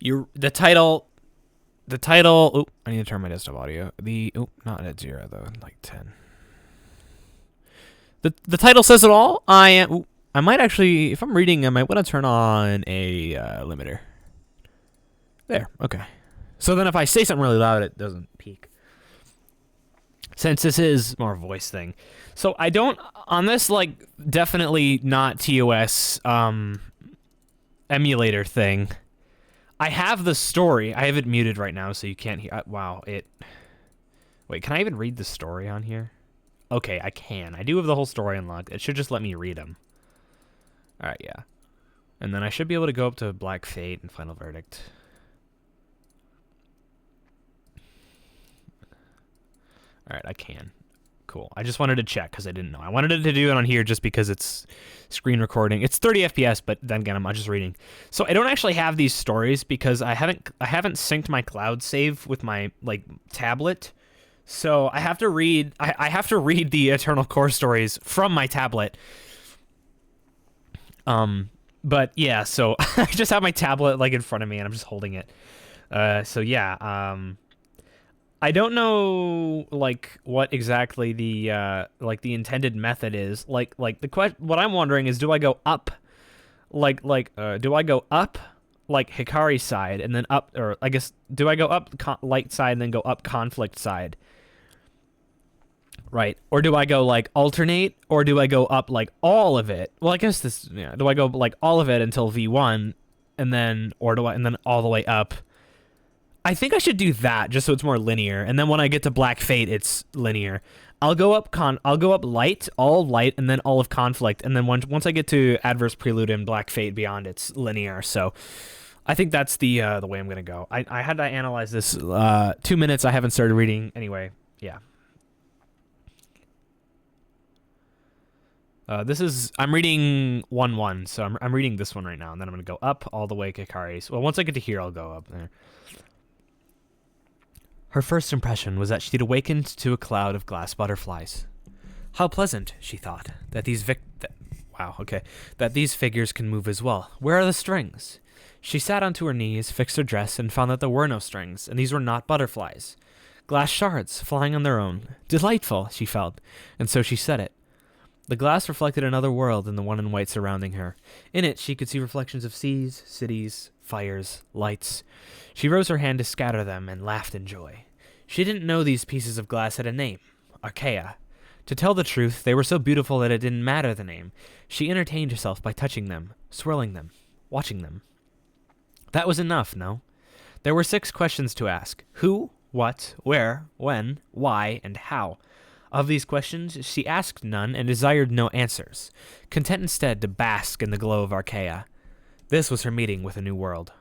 The title. The title. Oh, I need to turn my desktop audio. Not at 0 though, like 10. The title says it all. I might actually, if I'm reading, I might want to turn on a limiter. There. Okay. So then, if I say something really loud, it doesn't peak. Since this is more a voice thing, so I don't on this definitely not TOS emulator thing. I have the story. I have it muted right now, so you can't hear. Wow, it. Wait, can I even read the story on here? Okay, I can. I do have the whole story unlocked. It should just let me read them. All right, yeah, and then I should be able to go up to Black Fate and Final Verdict. All right, I can. Cool. I just wanted to check because I didn't know. I wanted to do it on here just because it's screen recording. It's 30 FPS, but then again, I'm just reading. So I don't actually have these stories because I haven't synced my cloud save with my tablet. So I have to read. I have to read the Eternal Core stories from my tablet. But yeah, so I just have my tablet in front of me and I'm just holding it. So yeah. I don't know what exactly the the intended method is. What I'm wondering is, do I go up do I go up Hikari's side and then up, or I guess do I go up light side and then go up conflict side? Right. Or do I go alternate, or do I go up all of it? Well, I guess this do I go all of it until V1 and then and then all the way up? I think I should do that just so it's more linear, and then when I get to Black Fate, it's linear. I'll go up light, all light, and then all of conflict, and then once I get to Adverse Prelude and Black Fate Beyond, it's linear. So I think that's the way I'm gonna go. I had to analyze this 2 minutes. I haven't started reading anyway. Yeah. I'm reading 1-1, so I'm reading this one right now, and then I'm gonna go up all the way Hikari's. Well, once I get to here, I'll go up there. Her first impression was that she'd awakened to a cloud of glass butterflies. How pleasant, she thought, that these figures can move as well. Where are the strings? She sat onto her knees, fixed her dress, and found that there were no strings, and these were not butterflies. Glass shards, flying on their own. Delightful, she felt, and so she said it. The glass reflected another world than the one in white surrounding her. In it, she could see reflections of seas, cities, fires, lights. She rose her hand to scatter them and laughed in joy. She didn't know these pieces of glass had a name, arcaea. To tell the truth, they were so beautiful that it didn't matter the name. She entertained herself by touching them, swirling them, watching them. That was enough, no? There were 6 questions to ask. Who, what, where, when, why, and how. Of these questions, she asked none and desired no answers, content instead to bask in the glow of arcaea. This was her meeting with a new world.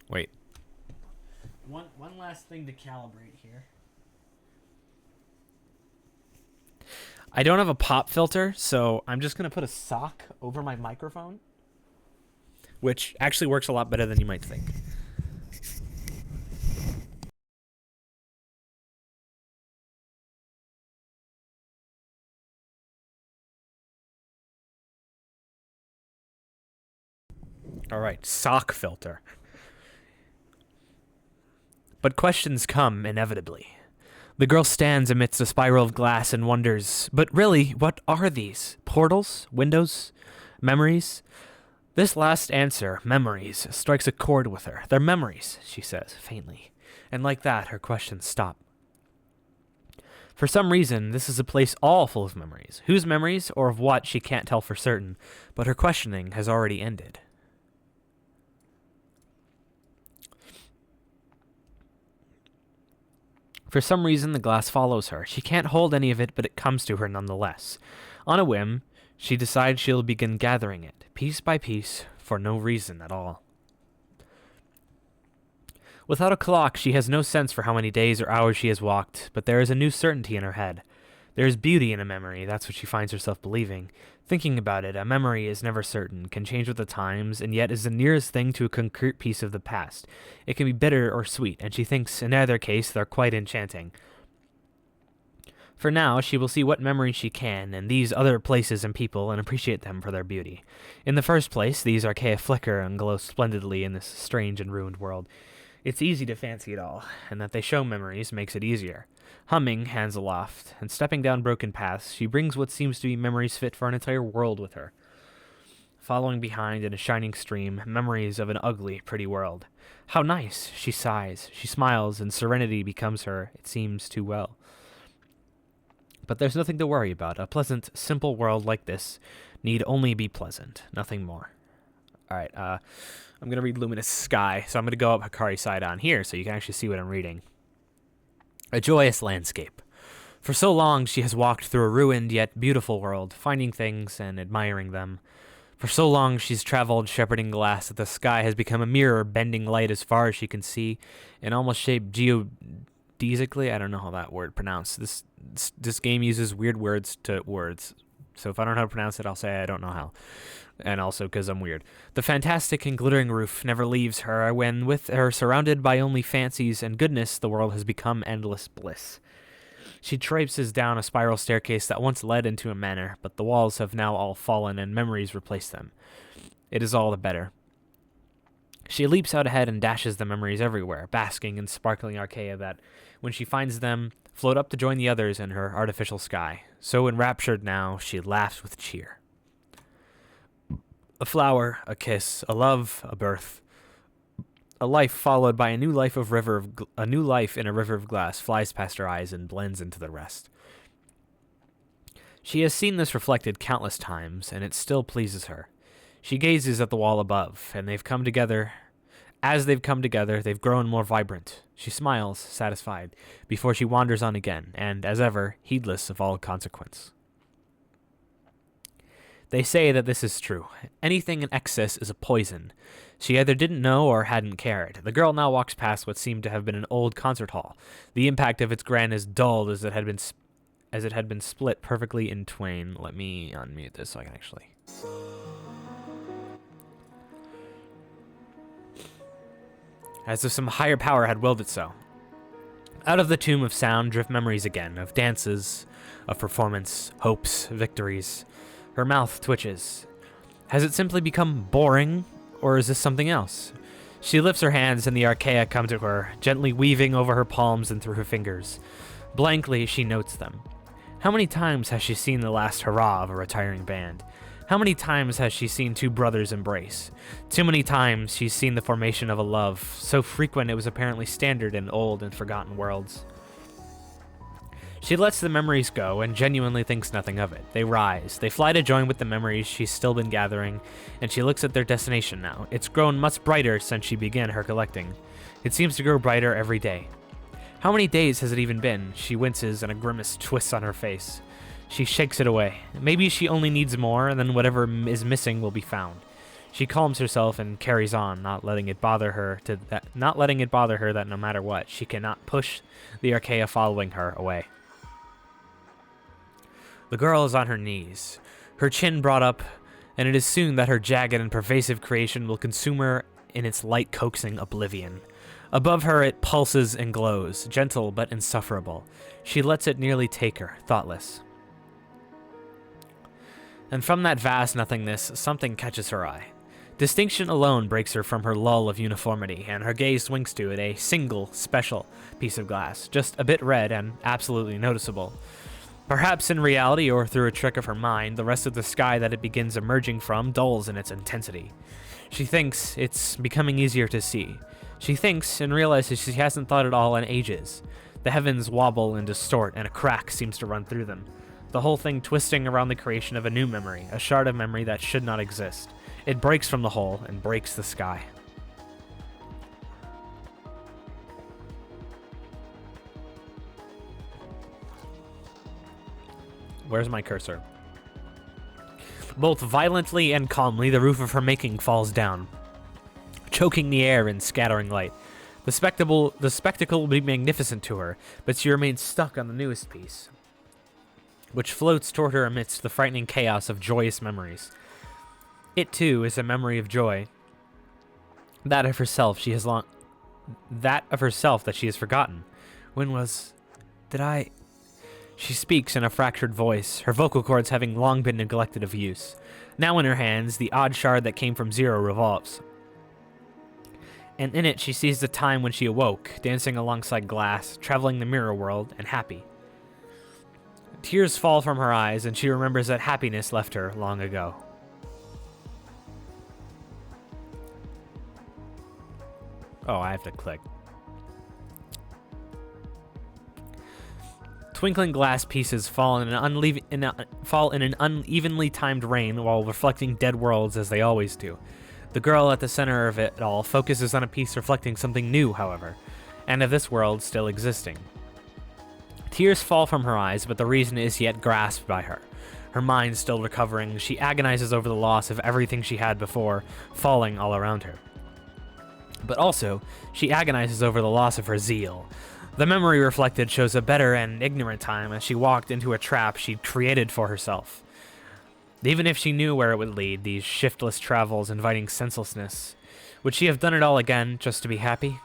Wait. One last thing to calibrate here. I don't have a pop filter, so I'm just going to put a sock over my microphone, which actually works a lot better than you might think. All right, sock filter. But questions come inevitably. The girl stands amidst a spiral of glass and wonders, but really, what are these? Portals? Windows? Memories? This last answer, memories, strikes a chord with her. They're memories, she says, faintly. And like that, her questions stop. For some reason, this is a place all full of memories. Whose memories, or of what, she can't tell for certain, but her questioning has already ended. For some reason, the glass follows her. She can't hold any of it, but it comes to her nonetheless. On a whim, she decides she'll begin gathering it, piece by piece, for no reason at all. Without a clock, she has no sense for how many days or hours she has walked, but there is a new certainty in her head. There is beauty in a memory, that's what she finds herself believing. Thinking about it, a memory is never certain, can change with the times, and yet is the nearest thing to a concrete piece of the past. It can be bitter or sweet, and she thinks in either case they're quite enchanting. For now, she will see what memories she can in these other places and people and appreciate them for their beauty. In the first place, these arcaea flicker and glow splendidly in this strange and ruined world. It's easy to fancy it all, and that they show memories makes it easier. Humming, hands aloft, and stepping down broken paths, she brings what seems to be memories fit for an entire world with her. Following behind in a shining stream, memories of an ugly, pretty world. How nice! She sighs, she smiles, and serenity becomes her, it seems too well. But there's nothing to worry about. A pleasant, simple world like this need only be pleasant, nothing more. Alright, I'm going to read Luminous Sky, so I'm going to go up Hikari's side on here so you can actually see what I'm reading. A joyous landscape. For so long she has walked through a ruined yet beautiful world, finding things and admiring them. For so long she's traveled shepherding glass that the sky has become a mirror bending light as far as she can see, and almost shaped geodesically. I don't know how that word pronounced. This game uses weird words to words, so if I don't know how to pronounce it, I'll say I don't know how. And also because I'm weird. The fantastic and glittering roof never leaves her when, with her surrounded by only fancies and goodness, the world has become endless bliss. She traipses down a spiral staircase that once led into a manor, but the walls have now all fallen and memories replaced them. It is all the better. She leaps out ahead and dashes the memories everywhere, basking in sparkling arcaea that, when she finds them, float up to join the others in her artificial sky. So enraptured now, she laughs with cheer. A flower, a kiss, a love, a birth, a life followed by a new life in a river of glass flies past her eyes and blends into the rest. She has seen this reflected countless times, and it still pleases her. She gazes at the wall above, and they've come together. As they've come together, they've grown more vibrant. She smiles, satisfied, before she wanders on again, and, as ever, heedless of all consequence. They say that this is true. Anything in excess is a poison. She either didn't know or hadn't cared. The girl now walks past what seemed to have been an old concert hall. The impact of its grand is dulled as it had been split perfectly in twain. Let me unmute this so I can actually... As if some higher power had willed it so. Out of the tomb of sound drift memories again, of dances, of performance, hopes, victories. Her mouth twitches. Has it simply become boring, or is this something else? She lifts her hands and the arcaea come to her, gently weaving over her palms and through her fingers. Blankly, she notes them. How many times has she seen the last hurrah of a retiring band? How many times has she seen two brothers embrace? Too many times she's seen the formation of a love, so frequent it was apparently standard in old and forgotten worlds. She lets the memories go and genuinely thinks nothing of it. They rise. They fly to join with the memories she's still been gathering, and she looks at their destination now. It's grown much brighter since she began her collecting. It seems to grow brighter every day. How many days has it even been? She winces and a grimace twists on her face. She shakes it away. Maybe she only needs more, and then whatever is missing will be found. She calms herself and carries on, not letting it bother her that no matter what, she cannot push the arcaea following her away. The girl is on her knees, her chin brought up, and it is soon that her jagged and pervasive creation will consume her in its light coaxing oblivion. Above her it pulses and glows, gentle but insufferable. She lets it nearly take her, thoughtless. And from that vast nothingness, something catches her eye. Distinction alone breaks her from her lull of uniformity, and her gaze swings to it, a single, special piece of glass, just a bit red and absolutely noticeable. Perhaps in reality or through a trick of her mind, the rest of the sky that it begins emerging from dulls in its intensity. She thinks it's becoming easier to see. She thinks and realizes she hasn't thought it all in ages. The heavens wobble and distort, and a crack seems to run through them. The whole thing twisting around the creation of a new memory, a shard of memory that should not exist. It breaks from the whole and breaks the sky. Where's my cursor? Both violently and calmly, the roof of her making falls down, choking the air and scattering light. The spectacle will be magnificent to her, but she remains stuck on the newest piece, which floats toward her amidst the frightening chaos of joyous memories. It, too, is a memory of joy. That of herself that she has forgotten. When was... She speaks in a fractured voice, her vocal cords having long been neglected of use. Now in her hands, the odd shard that came from Zero revolves. And in it, she sees the time when she awoke, dancing alongside Glass, traveling the mirror world, and happy. Tears fall from her eyes, and she remembers that happiness left her long ago. Oh, I have to click. Twinkling glass pieces fall in an unevenly timed rain while reflecting dead worlds as they always do. The girl at the center of it all focuses on a piece reflecting something new, however, and of this world still existing. Tears fall from her eyes, but the reason is yet grasped by her. Her mind still recovering, she agonizes over the loss of everything she had before, falling all around her. But also, she agonizes over the loss of her zeal. The memory reflected shows a better and ignorant time as she walked into a trap she'd created for herself. Even if she knew where it would lead, these shiftless travels inviting senselessness, would she have done it all again just to be happy?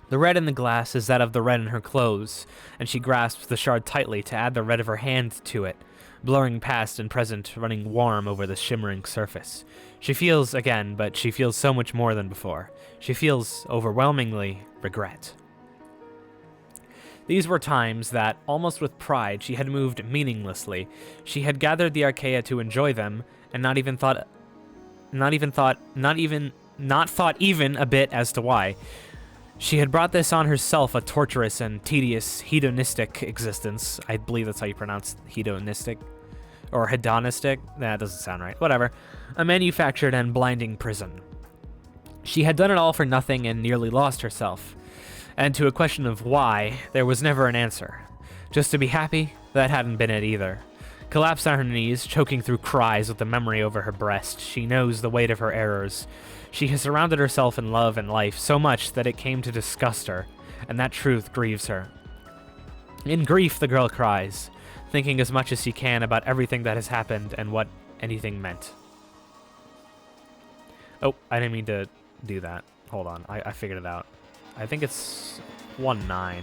The red in the glass is that of the red in her clothes, and she grasps the shard tightly to add the red of her hand to it, blurring past and present, running warm over the shimmering surface. She feels again, but she feels so much more than before. She feels, overwhelmingly, regret. These were times that, almost with pride, she had moved meaninglessly. She had gathered the arcaea to enjoy them, and not thought even a bit as to why. She had brought this on herself, a torturous and tedious hedonistic existence. I believe that's how you pronounce hedonistic. Or hedonistic? That doesn't sound right. Whatever. A manufactured and blinding prison. She had done it all for nothing and nearly lost herself. And to a question of why, there was never an answer. Just to be happy? That hadn't been it either. Collapsed on her knees, choking through cries with the memory over her breast, she knows the weight of her errors. She has surrounded herself in love and life so much that it came to disgust her, and that truth grieves her. In grief, the girl cries, thinking as much as she can about everything that has happened and what anything meant. Oh, I didn't mean to do that. Hold on, I figured it out. I think it's 1-9.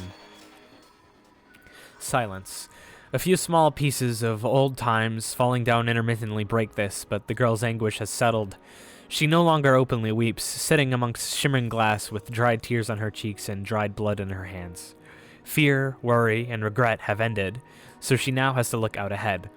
Silence. A few small pieces of old times falling down intermittently break this, but the girl's anguish has settled. She no longer openly weeps, sitting amongst shimmering glass with dried tears on her cheeks and dried blood in her hands. Fear, worry, and regret have ended, so she now has to look out ahead.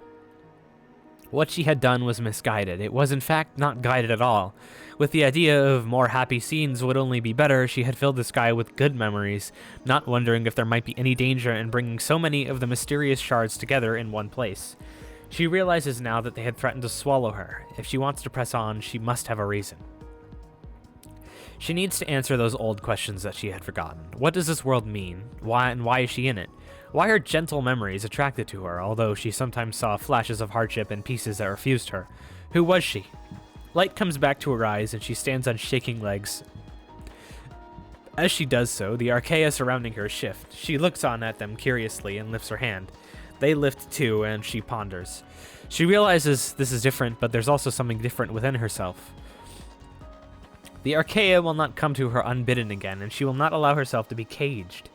What she had done was misguided. It was in fact not guided at all. With the idea of more happy scenes would only be better, she had filled the sky with good memories, not wondering if there might be any danger in bringing so many of the mysterious shards together in one place. She realizes now that they had threatened to swallow her. If she wants to press on, she must have a reason. She needs to answer those old questions that she had forgotten. What does this world mean? Why is she in it? Why are gentle memories attracted to her, although she sometimes saw flashes of hardship and pieces that refused her? Who was she? Light comes back to her eyes, and she stands on shaking legs. As she does so, the arcaea surrounding her shift. She looks on at them curiously and lifts her hand. They lift too, and she ponders. She realizes this is different, but there's also something different within herself. The arcaea will not come to her unbidden again, and she will not allow herself to be caged.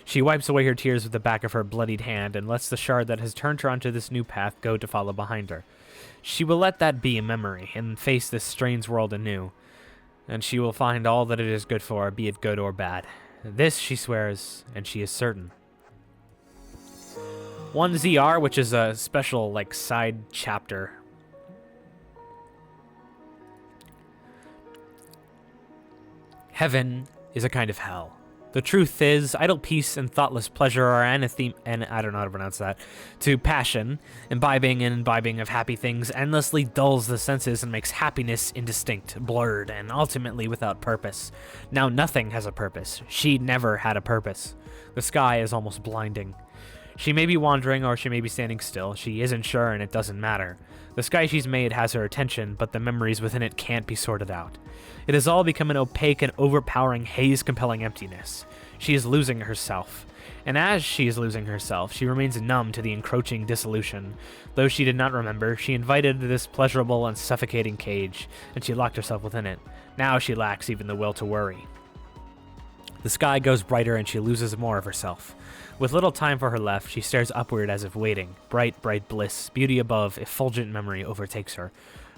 She wipes away her tears with the back of her bloodied hand and lets the shard that has turned her onto this new path go to follow behind her. She will let that be a memory and face this strange world anew, and she will find all that it is good for, be it good or bad. This she swears, and she is certain. 1ZR, which is a special, side chapter. Heaven is a kind of hell. The truth is, idle peace and thoughtless pleasure are anathema, and I don't know how to pronounce that, to passion. Imbibing of happy things endlessly dulls the senses and makes happiness indistinct, blurred, and ultimately without purpose. Now nothing has a purpose. She never had a purpose. The sky is almost blinding. She may be wandering or she may be standing still. She isn't sure and it doesn't matter. The sky she's made has her attention, but the memories within it can't be sorted out. It has all become an opaque and overpowering haze-compelling emptiness. She is losing herself. And as she is losing herself, she remains numb to the encroaching dissolution. Though she did not remember, she invited this pleasurable and suffocating cage, and she locked herself within it. Now she lacks even the will to worry. The sky goes brighter and she loses more of herself. With little time for her left, she stares upward as if waiting. Bright, bright bliss, beauty above, effulgent memory overtakes her.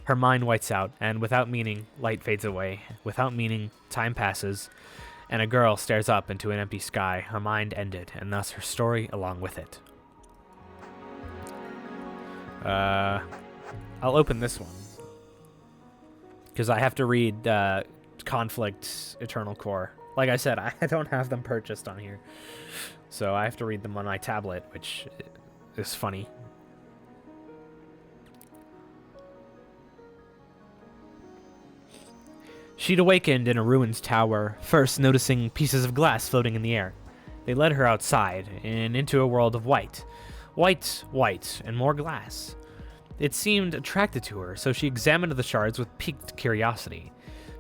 Her mind whites out, and without meaning, light fades away. Without meaning, time passes, and a girl stares up into an empty sky. Her mind ended, and thus her story along with it. I'll open this one, because I have to read Conflict Eternal Core. Like I said, I don't have them purchased on here, so I have to read them on my tablet, which is funny. She'd awakened in a ruined tower, first noticing pieces of glass floating in the air. They led her outside and into a world of white. White, white, and more glass. It seemed attracted to her, so she examined the shards with piqued curiosity.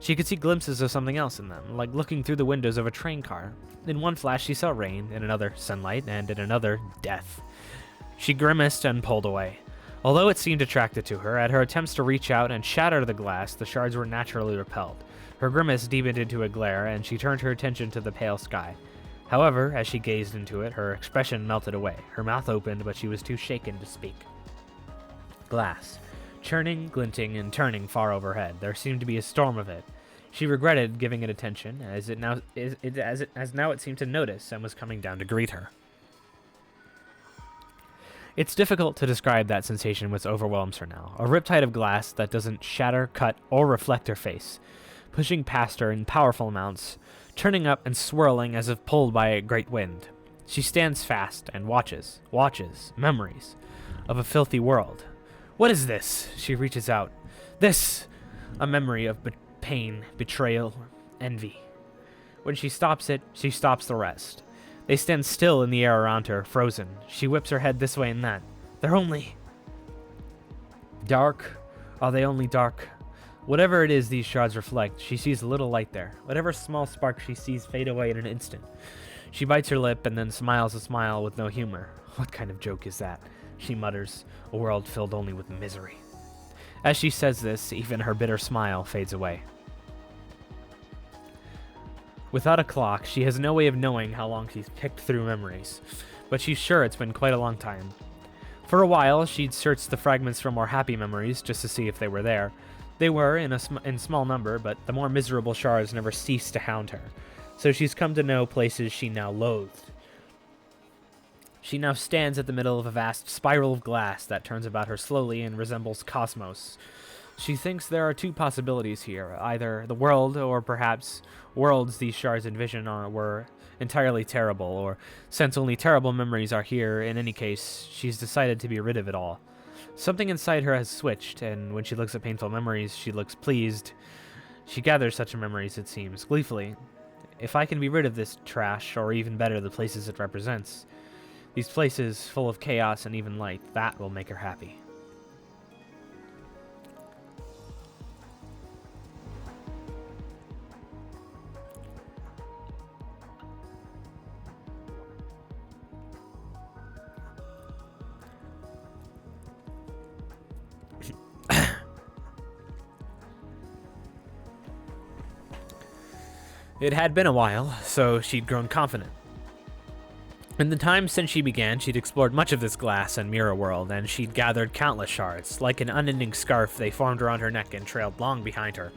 She could see glimpses of something else in them, like looking through the windows of a train car. In one flash she saw rain, in another sunlight, and in another death. She grimaced and pulled away. Although it seemed attracted to her, at her attempts to reach out and shatter the glass, the shards were naturally repelled. Her grimace deepened into a glare, and she turned her attention to the pale sky. However, as she gazed into it, her expression melted away. Her mouth opened, but she was too shaken to speak. Glass. Churning, glinting, and turning far overhead. There seemed to be a storm of it. She regretted giving it attention, as now it seemed to notice and was coming down to greet her. It's difficult to describe that sensation which overwhelms her now. A riptide of glass that doesn't shatter, cut, or reflect her face, pushing past her in powerful amounts, turning up and swirling as if pulled by a great wind. She stands fast and watches, memories of a filthy world. What is this? She reaches out. This! A memory of pain, betrayal, envy. When she stops it, she stops the rest. They stand still in the air around her, frozen. She whips her head this way and that. They're only dark. Are they only dark? Whatever it is these shards reflect, she sees a little light there. Whatever small spark she sees fade away in an instant. She bites her lip and then smiles a smile with no humor. What kind of joke is that? She mutters, a world filled only with misery. As she says this, even her bitter smile fades away. Without a clock, she has no way of knowing how long she's picked through memories, but she's sure it's been quite a long time. For a while, she'd searched the fragments for more happy memories just to see if they were there. They were, in small number, but the more miserable shards never ceased to hound her, so she's come to know places she now loathed. She now stands at the middle of a vast spiral of glass that turns about her slowly and resembles cosmos. She thinks there are two possibilities here, either the world, or perhaps worlds these shards envision were entirely terrible, or since only terrible memories are here, in any case, she's decided to be rid of it all. Something inside her has switched, and when she looks at painful memories, she looks pleased. She gathers such memories, it seems, gleefully. If I can be rid of this trash, or even better, the places it represents, these places full of chaos and even light, that will make her happy. It had been a while, so she'd grown confident. In the time since she began, she'd explored much of this glass and mirror world, and she'd gathered countless shards. Like an unending scarf, they formed around her neck and trailed long behind her.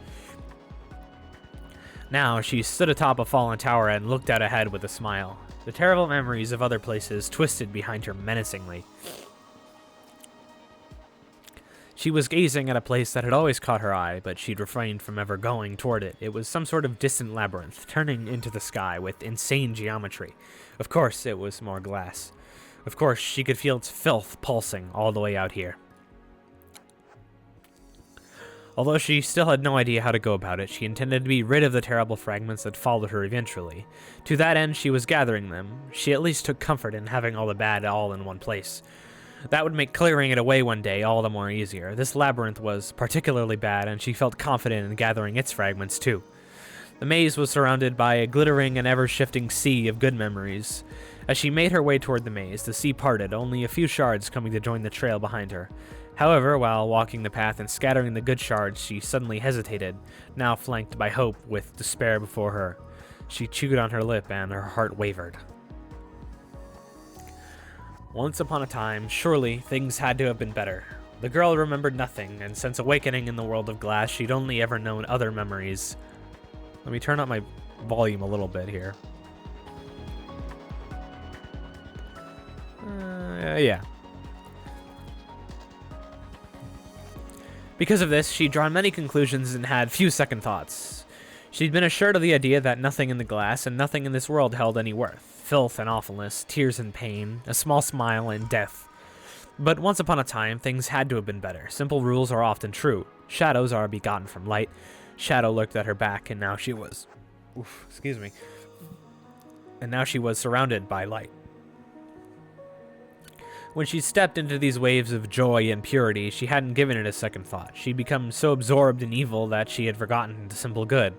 Now, she stood atop a fallen tower and looked out ahead with a smile. The terrible memories of other places twisted behind her menacingly. She was gazing at a place that had always caught her eye, but she'd refrained from ever going toward it. It was some sort of distant labyrinth, turning into the sky with insane geometry. Of course, it was more glass. Of course, she could feel its filth pulsing all the way out here. Although she still had no idea how to go about it, she intended to be rid of the terrible fragments that followed her eventually. To that end, she was gathering them. She at least took comfort in having all the bad all in one place. That would make clearing it away one day all the more easier. This labyrinth was particularly bad, and she felt confident in gathering its fragments too. The maze was surrounded by a glittering and ever-shifting sea of good memories. As she made her way toward the maze, the sea parted, only a few shards coming to join the trail behind her. However, while walking the path and scattering the good shards, she suddenly hesitated, now flanked by hope with despair before her. She chewed on her lip, and her heart wavered. Once upon a time, surely, things had to have been better. The girl remembered nothing, and since awakening in the world of glass, she'd only ever known other memories. Let me turn up my volume a little bit here. Yeah. Because of this, she'd drawn many conclusions and had few second thoughts. She'd been assured of the idea that nothing in the glass and nothing in this world held any worth. Filth and awfulness, tears and pain, a small smile and death. But once upon a time, things had to have been better. Simple rules are often true. Shadows are begotten from light. Shadow lurked at her back, and now she was... And now she was surrounded by light. When she stepped into these waves of joy and purity, she hadn't given it a second thought. She'd become so absorbed in evil that she had forgotten the simple good.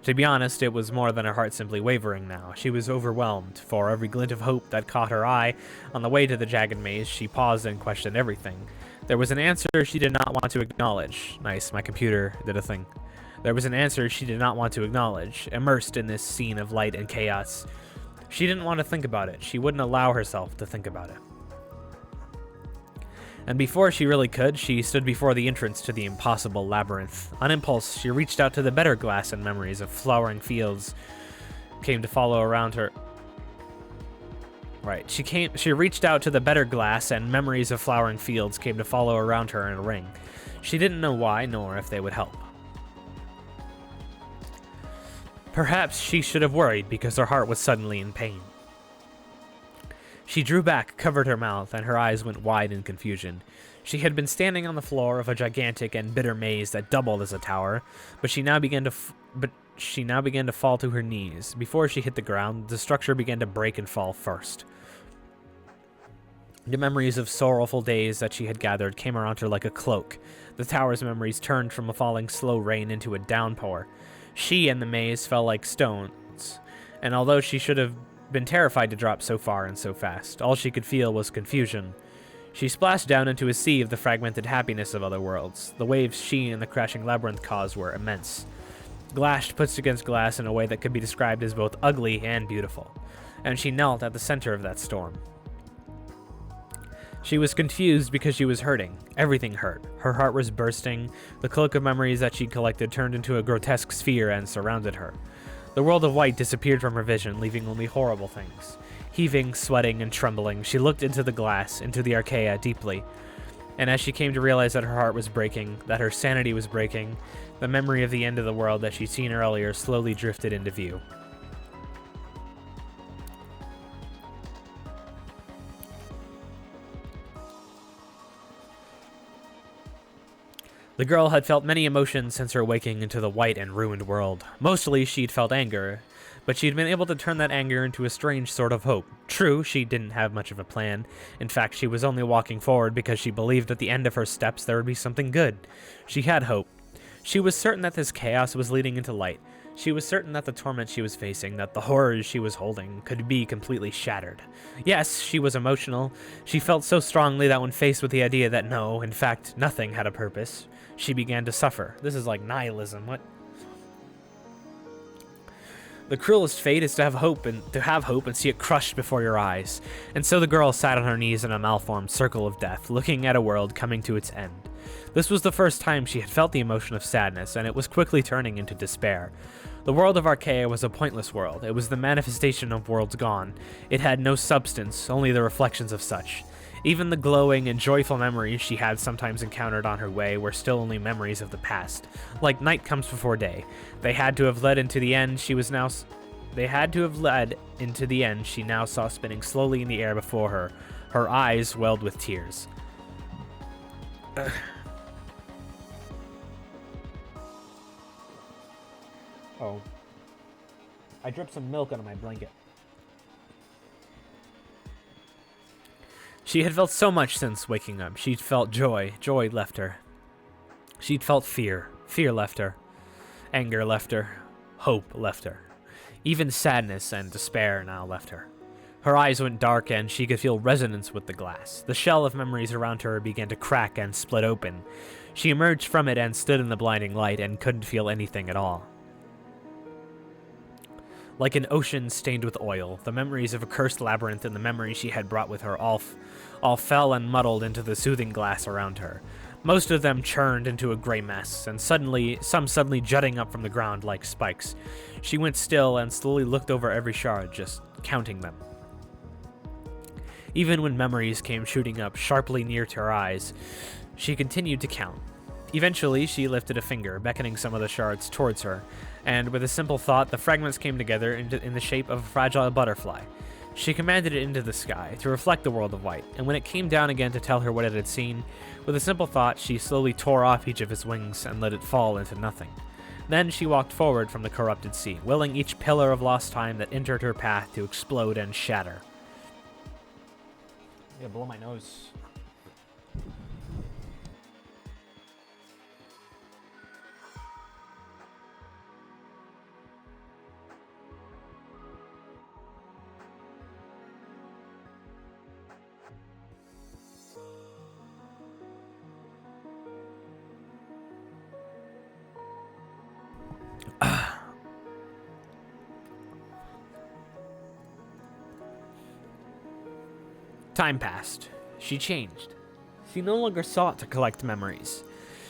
To be honest, it was more than her heart simply wavering now. She was overwhelmed. For every glint of hope that caught her eye on the way to the jagged maze, she paused and questioned everything. There was an answer she did not want to acknowledge. Nice, my computer did a thing. There was an answer she did not want to acknowledge, immersed in this scene of light and chaos. She didn't want to think about it. She wouldn't allow herself to think about it. And before she really could, she stood before the entrance to the impossible labyrinth. On impulse, she reached out to the better glass and memories of flowering fields came to follow around her. Right, she reached out to the better glass and memories of flowering fields came to follow around her in a ring. She didn't know why, nor if they would help. Perhaps she should have worried because her heart was suddenly in pain. She drew back, covered her mouth, and her eyes went wide in confusion. She had been standing on the floor of a gigantic and bitter maze that doubled as a tower, but she now began to fall to her knees. Before she hit the ground, the structure began to break and fall first. The memories of sorrowful days that she had gathered came around her like a cloak. The tower's memories turned from a falling slow rain into a downpour. She and the maze fell like stones, and although she should have been terrified to drop so far and so fast, all she could feel was confusion. She splashed down into a sea of the fragmented happiness of other worlds. The waves she and the crashing labyrinth caused were immense. Glass pushed against glass in a way that could be described as both ugly and beautiful, and she knelt at the center of that storm. She was confused because she was hurting. Everything hurt. Her heart was bursting. The cloak of memories that she'd collected turned into a grotesque sphere and surrounded her. The world of white disappeared from her vision, leaving only horrible things. Heaving, sweating, and trembling, she looked into the glass, into the arcaea, deeply. And as she came to realize that her heart was breaking, that her sanity was breaking, the memory of the end of the world that she'd seen earlier slowly drifted into view. The girl had felt many emotions since her awakening into the white and ruined world. Mostly, she'd felt anger, but she'd been able to turn that anger into a strange sort of hope. True, she didn't have much of a plan. In fact, she was only walking forward because she believed at the end of her steps there would be something good. She had hope. She was certain that this chaos was leading into light. She was certain that the torment she was facing, that the horrors she was holding, could be completely shattered. Yes, she was emotional. She felt so strongly that when faced with the idea that no, in fact, nothing had a purpose, she began to suffer. This is like nihilism. What? The cruelest fate is to have hope and see it crushed before your eyes. And so the girl sat on her knees in a malformed circle of death, looking at a world coming to its end. This was the first time she had felt the emotion of sadness, and it was quickly turning into despair. The world of Arcaea was a pointless world. It was the manifestation of worlds gone. It had no substance, only the reflections of such. Even the glowing and joyful memories she had sometimes encountered on her way were still only memories of the past. Like night comes before day. They had to have led into the end she now saw spinning slowly in the air before her. Her eyes welled with tears. Oh. I dripped some milk onto my blanket. She had felt so much since waking up. She'd felt joy. Joy left her. She'd felt fear. Fear left her. Anger left her. Hope left her. Even sadness and despair now left her. Her eyes went dark and she could feel resonance with the glass. The shell of memories around her began to crack and split open. She emerged from it and stood in the blinding light and couldn't feel anything at all. Like an ocean stained with oil, the memories of a cursed labyrinth and the memories she had brought with her all fell and muddled into the soothing glass around her. Most of them churned into a gray mess, and some suddenly jutting up from the ground like spikes. She went still and slowly looked over every shard, just counting them. Even when memories came shooting up sharply near to her eyes, she continued to count. Eventually, she lifted a finger, beckoning some of the shards towards her, and with a simple thought, the fragments came together in the shape of a fragile butterfly. She commanded it into the sky to reflect the world of white, and when it came down again to tell her what it had seen, with a simple thought, she slowly tore off each of its wings and let it fall into nothing. Then she walked forward from the corrupted sea, willing each pillar of lost time that entered her path to explode and shatter. I'm gonna blow my nose. Time passed. She changed. She no longer sought to collect memories.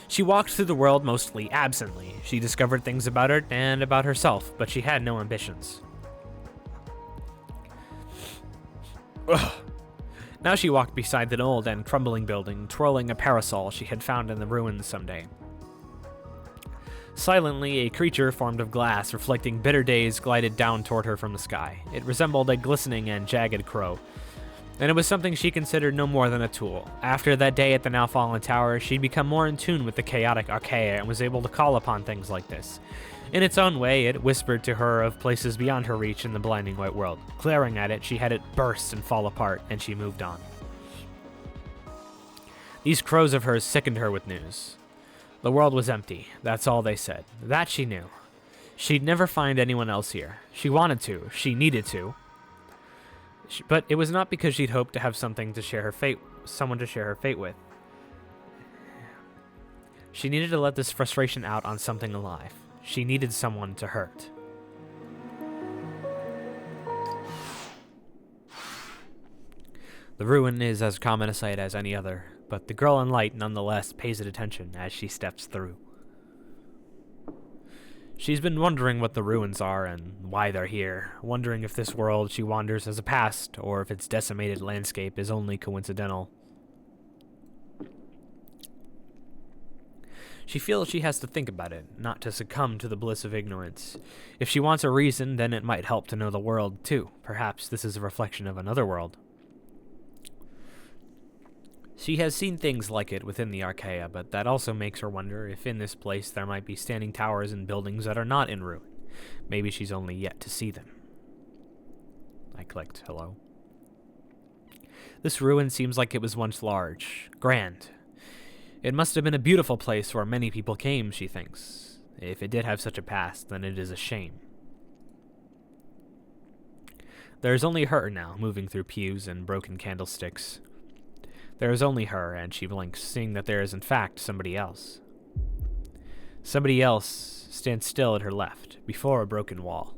She walked through the world mostly absently. She discovered things about her and about herself, but she had no ambitions. Ugh. Now she walked beside an old and crumbling building, twirling a parasol she had found in the ruins someday. Silently, a creature formed of glass reflecting bitter days glided down toward her from the sky. It resembled a glistening and jagged crow, and it was something she considered no more than a tool. After that day at the now fallen tower, she'd become more in tune with the chaotic arcaea and was able to call upon things like this. In its own way, it whispered to her of places beyond her reach in the blinding white world. Glaring at it, she had it burst and fall apart, and she moved on. These crows of hers sickened her with news. The world was empty, that's all they said. That she knew. She'd never find anyone else here. She wanted to, she needed to. But it was not because she'd hoped to have someone to share her fate with. She needed to let this frustration out on something alive. She needed someone to hurt. The ruin is as common a sight as any other, but the girl in light nonetheless pays it attention as she steps through. She's been wondering what the ruins are and why they're here, wondering if this world she wanders has a past, or if its decimated landscape is only coincidental. She feels she has to think about it, not to succumb to the bliss of ignorance. If she wants a reason, then it might help to know the world, too. Perhaps this is a reflection of another world. She has seen things like it within the arcaea, but that also makes her wonder if in this place there might be standing towers and buildings that are not in ruin. Maybe she's only yet to see them. I clicked hello. This ruin seems like it was once large, grand. It must have been a beautiful place where many people came, she thinks. If it did have such a past, then it is a shame. There is only her now, moving through pews and broken candlesticks. There is only her, and she blinks, seeing that there is in fact somebody else. Somebody else stands still at her left, before a broken wall.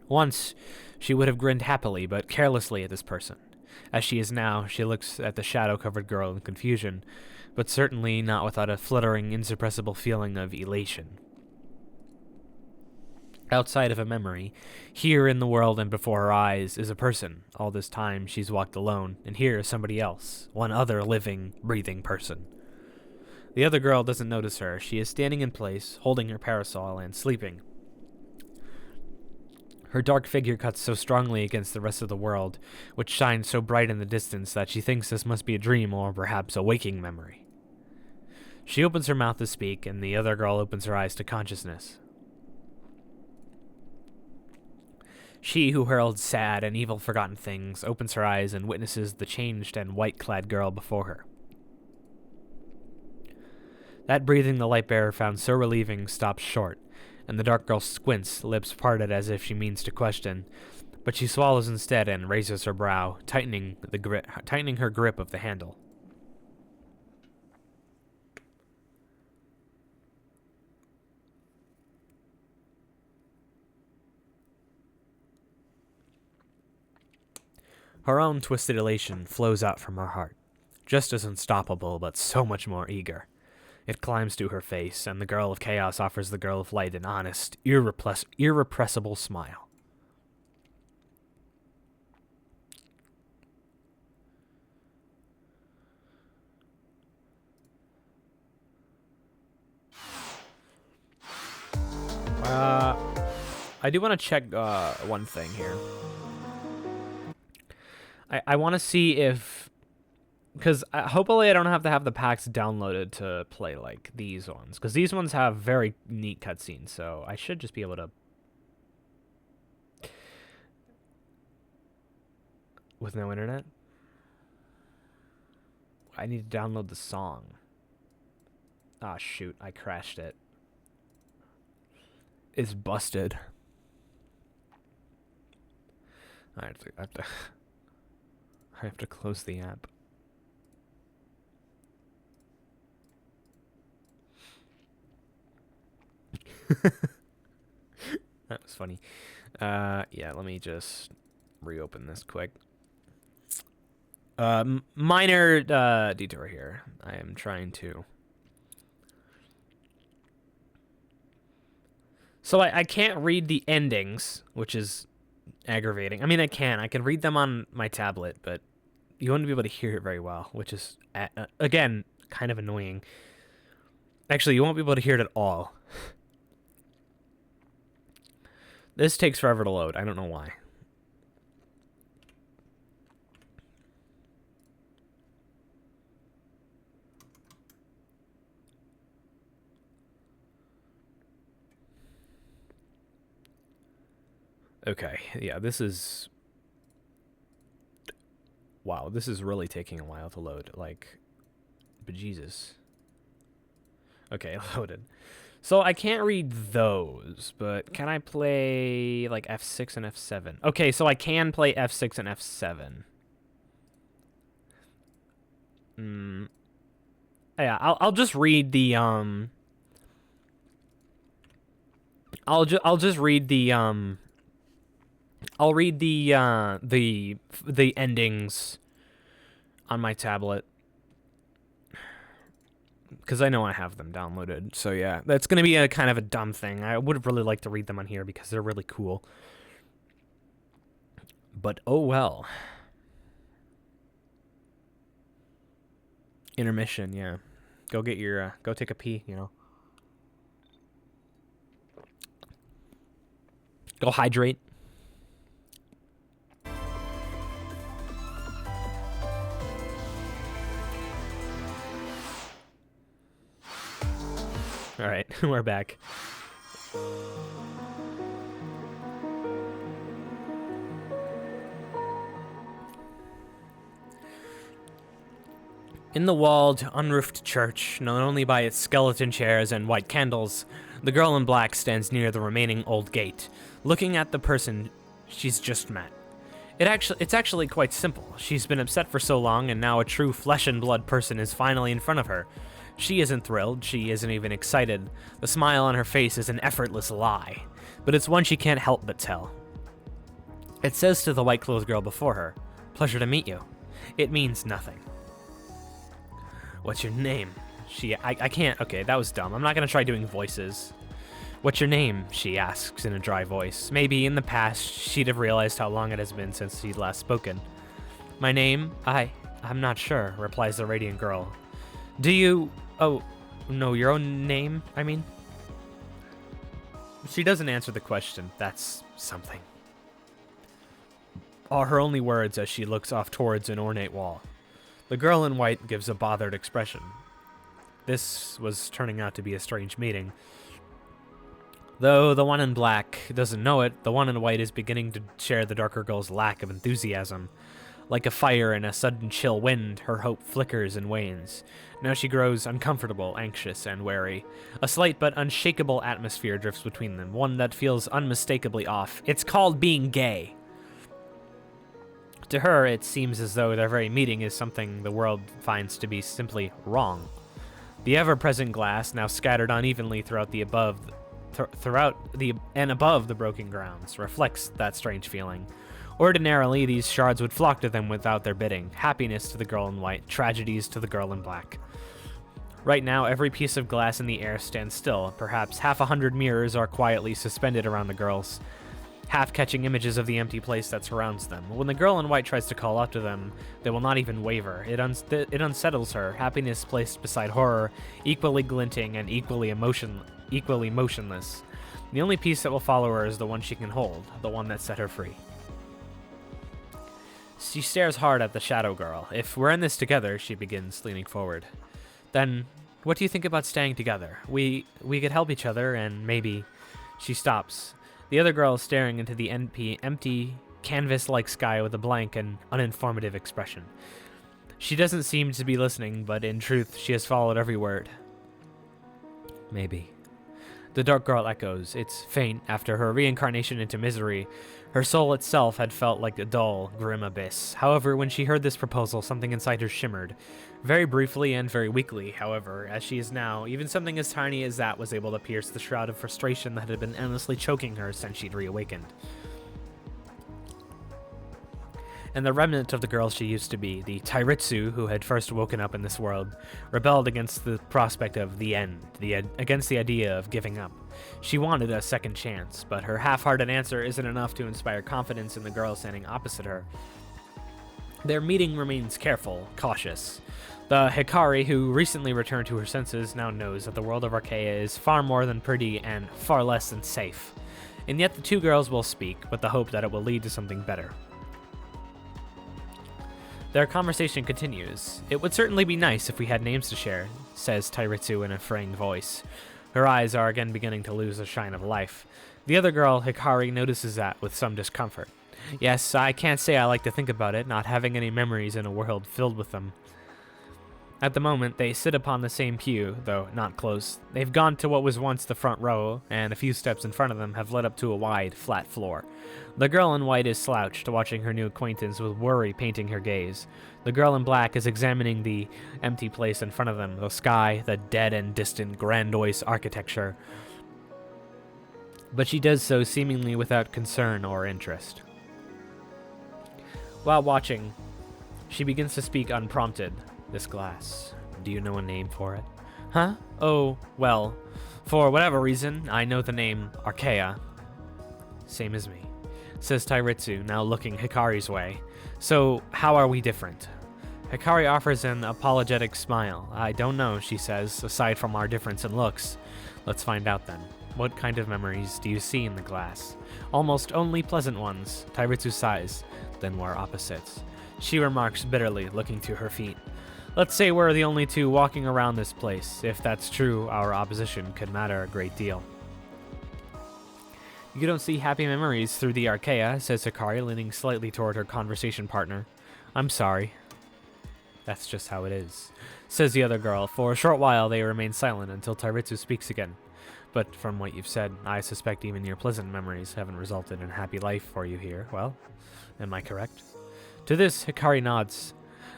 Once, she would have grinned happily but carelessly at this person. As she is now, she looks at the shadow-covered girl in confusion, but certainly not without a fluttering, insuppressible feeling of elation. Outside of a memory, here in the world and before her eyes, is a person. All this time she's walked alone, and here is somebody else, one other living, breathing person. The other girl doesn't notice her. She is standing in place, holding her parasol, and sleeping. Her dark figure cuts so strongly against the rest of the world, which shines so bright in the distance that she thinks this must be a dream or perhaps a waking memory. She opens her mouth to speak, and the other girl opens her eyes to consciousness. She who hurled sad and evil forgotten things opens her eyes and witnesses the changed and white-clad girl before her. That breathing the light bearer found so relieving stops short, and the dark girl squints, lips parted as if she means to question, but she swallows instead and raises her brow, tightening her grip of the handle. Her own twisted elation flows out from her heart, just as unstoppable but so much more eager. It climbs to her face, and the girl of chaos offers the girl of light an honest, irrepressible smile. I do want to check one thing here. I want to see if... Because hopefully I don't have to have the packs downloaded to play, like, these ones. Because these ones have very neat cutscenes, so I should just be able to... With no internet? I need to download the song. Ah, shoot. I crashed it. It's busted. I have to close the app. That was funny. Yeah, let me just reopen this quick. Minor detour here. I am trying to... So I can't read the endings, which is aggravating. I mean, I can read them on my tablet, but you won't be able to hear it very well, which is, again, kind of annoying. Actually, you won't be able to hear it at all. This takes forever to load. I don't know why. Okay, yeah, this is... Wow, this is really taking a while to load. Like, bejesus. Okay, loaded. So I can't read those, but can I play, like, F6 and F7? Okay, so I can play F6 and F7. Yeah, I'll just read the, I'll just read the, I'll read the endings on my tablet, because I know I have them downloaded. So yeah, that's going to be a kind of a dumb thing. I would really like to read them on here because they're really cool. But oh well. Intermission, yeah. Go get your, go take a pee, you know. Go hydrate. All right, we're back. In the walled, unroofed church, known only by its skeleton chairs and white candles, the girl in black stands near the remaining old gate, looking at the person she's just met. It's actually quite simple. She's been upset for so long, and now a true flesh and blood person is finally in front of her. She isn't thrilled, she isn't even excited. The smile on her face is an effortless lie, but it's one she can't help but tell. It says to the white-clothed girl before her, "Pleasure to meet you." It means nothing. "What's your name?" I can't, okay, that was dumb. I'm not gonna try doing voices. "What's your name?" she asks in a dry voice. Maybe in the past, she'd have realized how long it has been since she'd last spoken. "My name? I'm not sure," replies the radiant girl. "Do you... Oh, no, your own name, I mean?" She doesn't answer the question. That's something. Are her only words as she looks off towards an ornate wall. The girl in white gives a bothered expression. This was turning out to be a strange meeting. Though the one in black doesn't know it, the one in white is beginning to share the darker girl's lack of enthusiasm. Like a fire in a sudden chill wind, her hope flickers and wanes. Now she grows uncomfortable, anxious, and wary. A slight but unshakable atmosphere drifts between them, one that feels unmistakably off. It's called being gay. To her, it seems as though their very meeting is something the world finds to be simply wrong. The ever-present glass, now scattered unevenly throughout above the broken grounds, reflects that strange feeling. Ordinarily, these shards would flock to them without their bidding, happiness to the girl in white, tragedies to the girl in black. Right now, every piece of glass in the air stands still. Perhaps 100 mirrors are quietly suspended around the girls, half catching images of the empty place that surrounds them. When the girl in white tries to call out to them, they will not even waver. It unsettles her, happiness placed beside horror, equally glinting and equally motionless. The only piece that will follow her is the one she can hold, the one that set her free. She stares hard at the shadow girl. If we're in this together, she begins, leaning forward, then what do you think about staying together? We could help each other and maybe... She stops. The other girl is staring into the empty, canvas-like sky with a blank and uninformative expression. She doesn't seem to be listening, but in truth, she has followed every word. Maybe. The dark girl echoes. It's faint. After her reincarnation into misery, her soul itself had felt like a dull, grim abyss. However, when she heard this proposal, something inside her shimmered. Very briefly and very weakly, however, as she is now, even something as tiny as that was able to pierce the shroud of frustration that had been endlessly choking her since she'd reawakened. And the remnant of the girl she used to be, the Tairitsu who had first woken up in this world, rebelled against the prospect of the end, against the idea of giving up. She wanted a second chance, but her half-hearted answer isn't enough to inspire confidence in the girl standing opposite her. Their meeting remains careful, cautious. The Hikari, who recently returned to her senses, now knows that the world of Arcaea is far more than pretty and far less than safe. And yet the two girls will speak, with the hope that it will lead to something better. Their conversation continues. It would certainly be nice if we had names to share, says Tairitsu in a fraying voice. Her eyes are again beginning to lose the shine of life. The other girl, Hikari, notices that with some discomfort. Yes, I can't say I like to think about it, not having any memories in a world filled with them. At the moment, they sit upon the same pew, though not close. They've gone to what was once the front row, and a few steps in front of them have led up to a wide, flat floor. The girl in white is slouched, watching her new acquaintance with worry painting her gaze. The girl in black is examining the empty place in front of them, the sky, the dead and distant grandiose architecture. But she does so seemingly without concern or interest. While watching, she begins to speak unprompted. This glass. Do you know a name for it? Huh? Oh, well, for whatever reason, I know the name Arcaea. Same as me, says Tairitsu, now looking Hikari's way. So, how are we different? Hikari offers an apologetic smile. I don't know, she says, aside from our difference in looks. Let's find out then. What kind of memories do you see in the glass? Almost only pleasant ones. Tairitsu sighs. Then we're opposites. She remarks bitterly, looking to her feet. Let's say we're the only two walking around this place. If that's true, our opposition could matter a great deal. You don't see happy memories through the Arcaea, says Hikari, leaning slightly toward her conversation partner. I'm sorry. That's just how it is, says the other girl. For a short while, they remain silent until Tairitsu speaks again. But from what you've said, I suspect even your pleasant memories haven't resulted in a happy life for you here. Well, am I correct? To this, Hikari nods.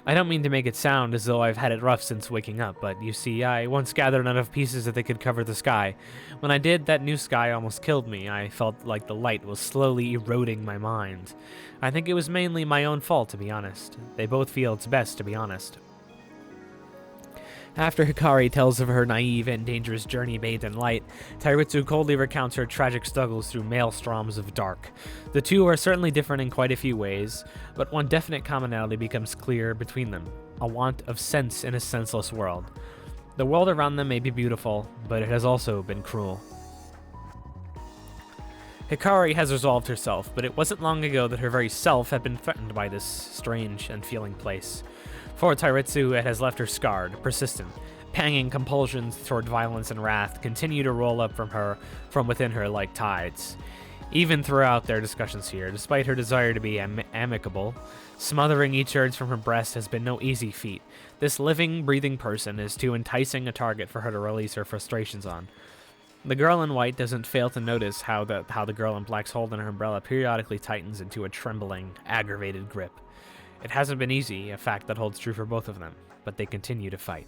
I don't mean to make it sound as though I've had it rough since waking up, but you see, I once gathered enough pieces that they could cover the sky. When I did, that new sky almost killed me. I felt like the light was slowly eroding my mind. I think it was mainly my own fault, to be honest. They both feel it's best to be honest. After Hikari tells of her naive and dangerous journey bathed in light, Tairitsu coldly recounts her tragic struggles through maelstroms of dark. The two are certainly different in quite a few ways, but one definite commonality becomes clear between them: a want of sense in a senseless world. The world around them may be beautiful, but it has also been cruel. Hikari has resolved herself, but it wasn't long ago that her very self had been threatened by this strange and feeling place. For Tairitsu, it has left her scarred, persistent. Panging compulsions toward violence and wrath continue to roll up from within her like tides. Even throughout their discussions here, despite her desire to be amicable, smothering each urge from her breast has been no easy feat. This living, breathing person is too enticing a target for her to release her frustrations on. The girl in white doesn't fail to notice how the girl in black's hold on her umbrella periodically tightens into a trembling, aggravated grip. It hasn't been easy, a fact that holds true for both of them, but they continue to fight.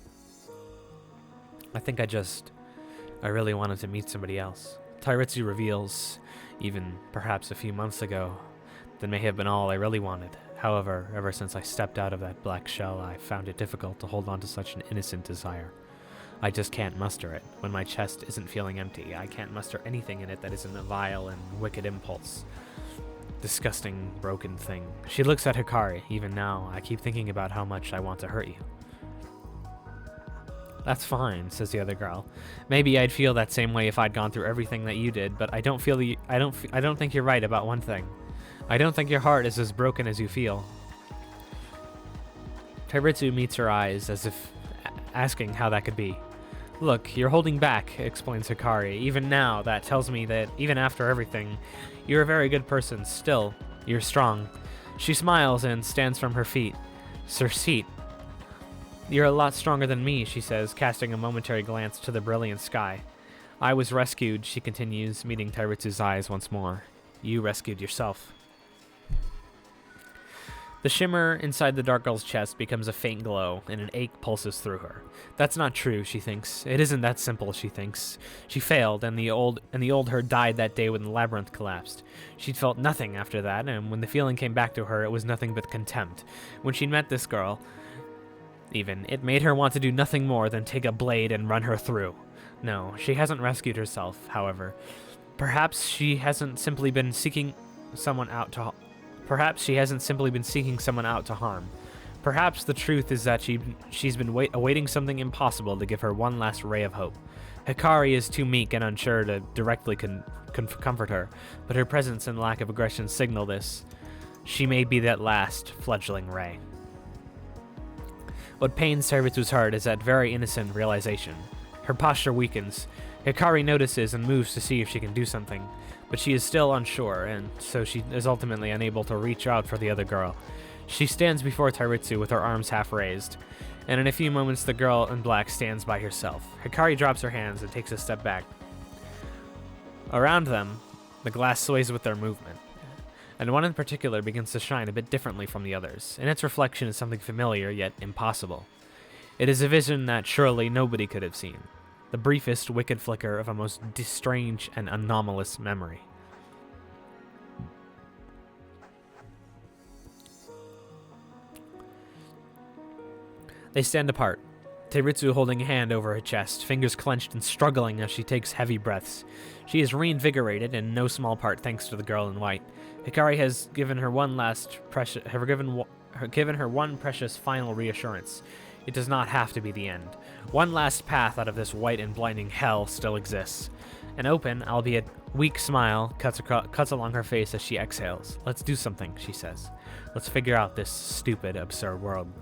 I think I really wanted to meet somebody else. Tairitsu reveals, even perhaps a few months ago, That may have been all I really wanted. However, ever since I stepped out of that black shell, I found it difficult to hold on to such an innocent desire. I just can't muster it. When my chest isn't feeling empty, I can't muster anything in it that isn't a vile and wicked impulse. Disgusting, broken thing. She looks at Hikari. Even now, I keep thinking about how much I want to hurt you. That's fine, says the other girl. Maybe I'd feel that same way if I'd gone through everything that you did, but I don't think you're right about one thing. I don't think your heart is as broken as you feel. Tairitsu meets her eyes as if asking how that could be. Look, you're holding back, explains Hikari. Even now, that tells me that even after everything, you're a very good person. Still, you're strong. She smiles and stands from her feet. Her seat. You're a lot stronger than me, she says, casting a momentary glance to the brilliant sky. I was rescued, she continues, meeting Tairitsu's eyes once more. You rescued yourself. The shimmer inside the dark girl's chest becomes a faint glow, and an ache pulses through her. That's not true, she thinks. It isn't that simple, she thinks. She failed, and the old her died that day when the labyrinth collapsed. She'd felt nothing after that, and when the feeling came back to her, it was nothing but contempt. When she met this girl, even, it made her want to do nothing more than take a blade and run her through. No, she hasn't rescued herself, however. Perhaps she hasn't simply been seeking someone out to harm. Perhaps the truth is that she's been awaiting something impossible to give her one last ray of hope. Hikari is too meek and unsure to directly comfort her, but her presence and lack of aggression signal this. She may be that last fledgling ray. What pains Tairitsu's heart is that very innocent realization. Her posture weakens. Hikari notices and moves to see if she can do something, but she is still unsure, and so she is ultimately unable to reach out for the other girl. She stands before Tairitsu with her arms half raised, and in a few moments the girl in black stands by herself. Hikari drops her hands and takes a step back. Around them, the glass sways with their movement, and one in particular begins to shine a bit differently from the others. In its reflection is something familiar yet impossible. It is a vision that surely nobody could have seen. The briefest wicked flicker of a most strange and anomalous memory. They stand apart, Tairitsu holding a hand over her chest, fingers clenched and struggling as she takes heavy breaths. She is reinvigorated, in no small part thanks to the girl in white. Hikari has given her one precious final reassurance. It does not have to be the end. One last path out of this white and blinding hell still exists. An open, albeit weak smile cuts along her face as she exhales. Let's do something, she says. Let's figure out this stupid, absurd world.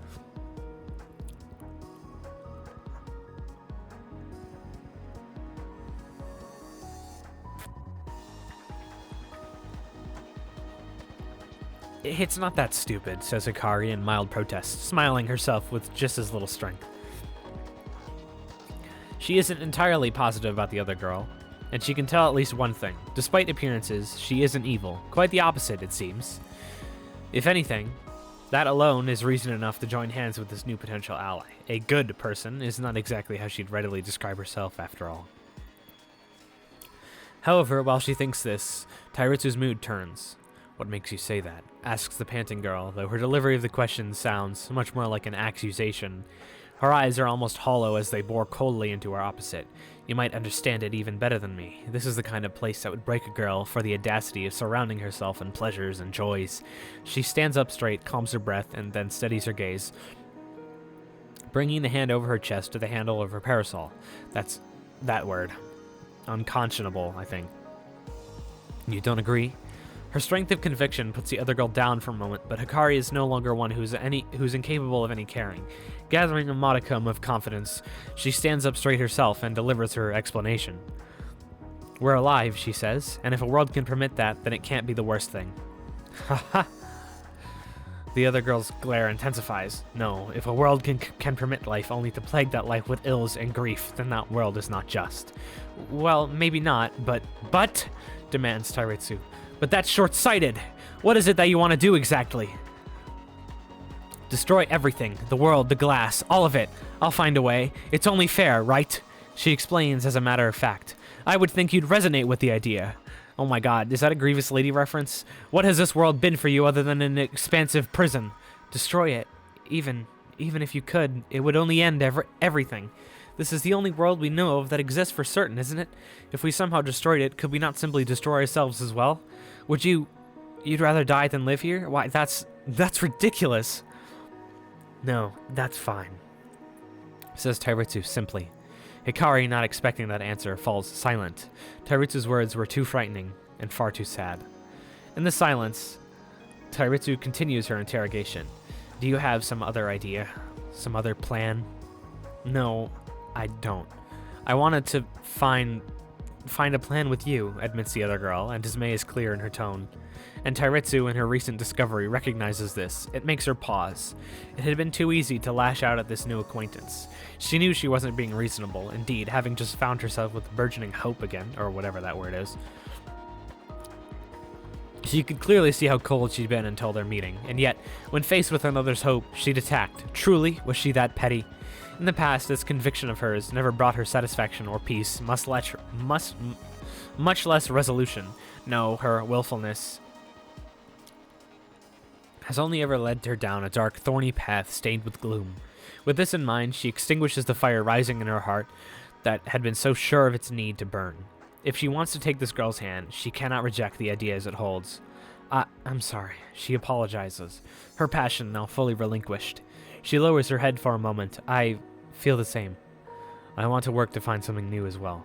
It's not that stupid, says Hikari in mild protest, smiling herself with just as little strength. She isn't entirely positive about the other girl, and she can tell at least one thing. Despite appearances, she isn't evil. Quite the opposite, it seems. If anything, that alone is reason enough to join hands with this new potential ally. A good person is not exactly how she'd readily describe herself, after all. However, while she thinks this, Tairitsu's mood turns. What makes you say that? Asks the panting girl, though her delivery of the question sounds much more like an accusation. Her eyes are almost hollow as they bore coldly into her opposite. You might understand it even better than me. This is the kind of place that would break a girl for the audacity of surrounding herself in pleasures and joys. She stands up straight, calms her breath, and then steadies her gaze, bringing the hand over her chest to the handle of her parasol. That's that word. Unconscionable, I think. You don't agree? Her strength of conviction puts the other girl down for a moment, but Hikari is no longer one who's incapable of any caring. Gathering a modicum of confidence, she stands up straight herself and delivers her explanation. We're alive, she says, and if a world can permit that, then it can't be the worst thing. Ha ha! The other girl's glare intensifies. No, if a world can permit life only to plague that life with ills and grief, then that world is not just. Well, maybe not, but, demands Tairitsu. But that's short-sighted. What is it that you want to do exactly? Destroy everything. The world, the glass, all of it. I'll find a way. It's only fair, right? She explains as a matter of fact. I would think you'd resonate with the idea. Oh my god, is that a Grievous Lady reference? What has this world been for you other than an expansive prison? Destroy it. Even if you could, it would only end everything. This is the only world we know of that exists for certain, isn't it? If we somehow destroyed it, could we not simply destroy ourselves as well? You'd rather die than live here? Why, that's ridiculous. No, that's fine, says Tairitsu simply. Hikari, not expecting that answer, falls silent. Tairitsu's words were too frightening and far too sad. In the silence, Tairitsu continues her interrogation. Do you have some other idea? Some other plan? No, I don't. I wanted to find a plan with you, admits the other girl, and dismay is clear in her tone. And Tairitsu, in her recent discovery, recognizes this. It makes her pause. It had been too easy to lash out at this new acquaintance. She knew she wasn't being reasonable. Indeed, having just found herself with burgeoning hope again, or whatever that word is. She could clearly see how cold she'd been until their meeting, and yet, when faced with another's hope, she'd attacked. Truly, was she that petty? In the past, this conviction of hers never brought her satisfaction or peace, much less resolution. No, her willfulness has only ever led her down a dark, thorny path stained with gloom. With this in mind, she extinguishes the fire rising in her heart that had been so sure of its need to burn. If she wants to take this girl's hand, she cannot reject the ideas it holds. I'm sorry. She apologizes, her passion now fully relinquished. She lowers her head for a moment. I feel the same. I want to work to find something new as well.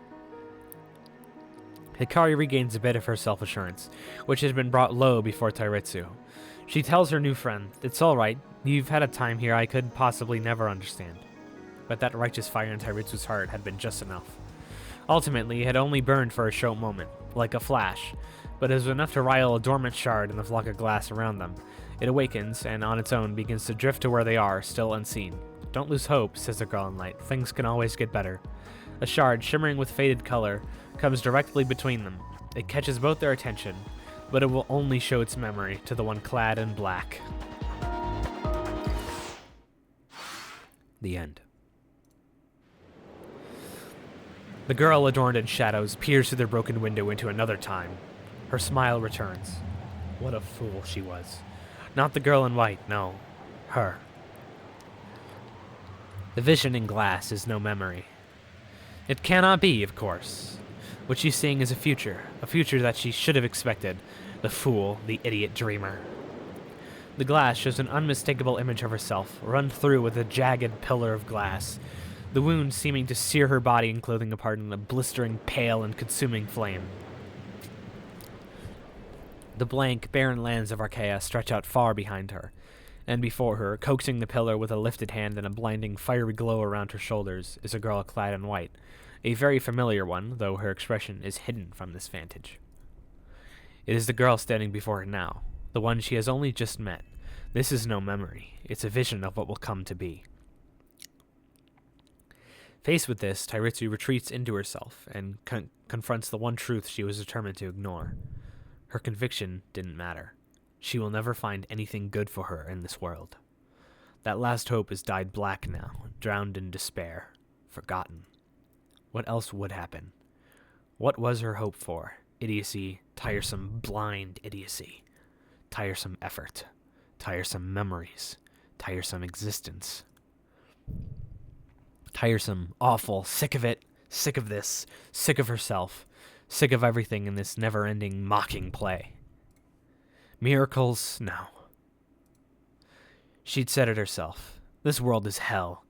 Hikari regains a bit of her self-assurance, which has been brought low before Tairitsu. She tells her new friend, "It's all right. You've had a time here I could possibly never understand." But that righteous fire in Tairitsu's heart had been just enough. Ultimately, it had only burned for a short moment, like a flash, but it was enough to rile a dormant shard in the flock of glass around them. It awakens, and on its own begins to drift to where they are, still unseen. "Don't lose hope," says the girl in light. "Things can always get better." A shard, shimmering with faded color, comes directly between them. It catches both their attention, but it will only show its memory to the one clad in black. The end. The girl, adorned in shadows, peers through the broken window into another time. Her smile returns. What a fool she was. Not the girl in white, no. Her. The vision in glass is no memory. It cannot be, of course. What she's seeing is a future that she should have expected. The fool, the idiot dreamer. The glass shows an unmistakable image of herself, run through with a jagged pillar of glass, the wound seeming to sear her body and clothing apart in a blistering, pale, and consuming flame. The blank, barren lands of Arcaea stretch out far behind her, and before her, coaxing the pillar with a lifted hand and a blinding, fiery glow around her shoulders, is a girl clad in white, a very familiar one, though her expression is hidden from this vantage. It is the girl standing before her now, the one she has only just met. This is no memory. It's a vision of what will come to be. Faced with this, Tairitsu retreats into herself and confronts the one truth she was determined to ignore. Her conviction didn't matter. She will never find anything good for her in this world. That last hope has died black now, drowned in despair, forgotten. What else would happen? What was her hope for? Idiocy, tiresome, blind idiocy. Tiresome effort. Tiresome memories. Tiresome existence. Tiresome, awful, sick of it, sick of this, sick of herself, sick of everything in this never-ending, mocking play. Miracles? No. She'd said it herself. This world is hell,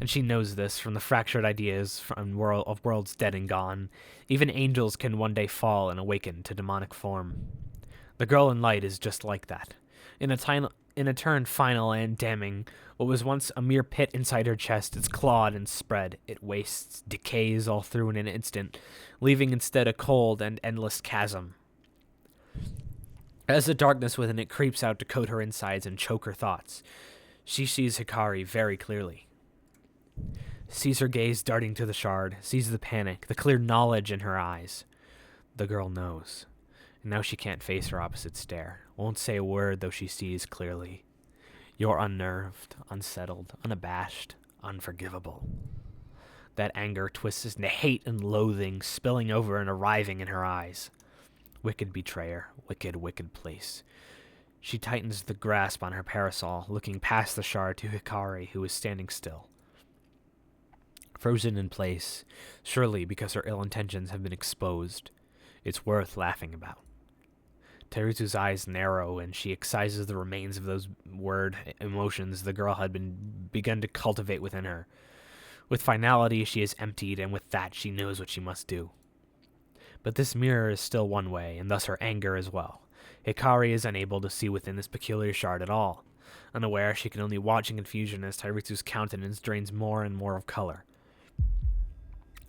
and she knows this from the fractured ideas of worlds dead and gone. Even angels can one day fall and awaken to demonic form. The girl in light is just like that. In a turn final and damning, what was once a mere pit inside her chest is clawed and spread. It wastes, decays all through in an instant, leaving instead a cold and endless chasm. As the darkness within it creeps out to coat her insides and choke her thoughts, she sees Hikari very clearly. Sees her gaze darting to the shard, sees the panic, the clear knowledge in her eyes. The girl knows. And now she can't face her opposite stare, won't say a word though she sees clearly. You're unnerved, unsettled, unabashed, unforgivable. That anger twists into hate and loathing, spilling over and arriving in her eyes. Wicked betrayer, wicked, wicked place. She tightens the grasp on her parasol, looking past the shard to Hikari, who is standing still. Frozen in place, surely because her ill intentions have been exposed. It's worth laughing about. Terutu's eyes narrow, and she excises the remains of those word emotions the girl had begun to cultivate within her. With finality, she is emptied, and with that, she knows what she must do. But this mirror is still one way, and thus her anger as well. Hikari is unable to see within this peculiar shard at all. Unaware, she can only watch in confusion as Tairitsu's countenance drains more and more of color.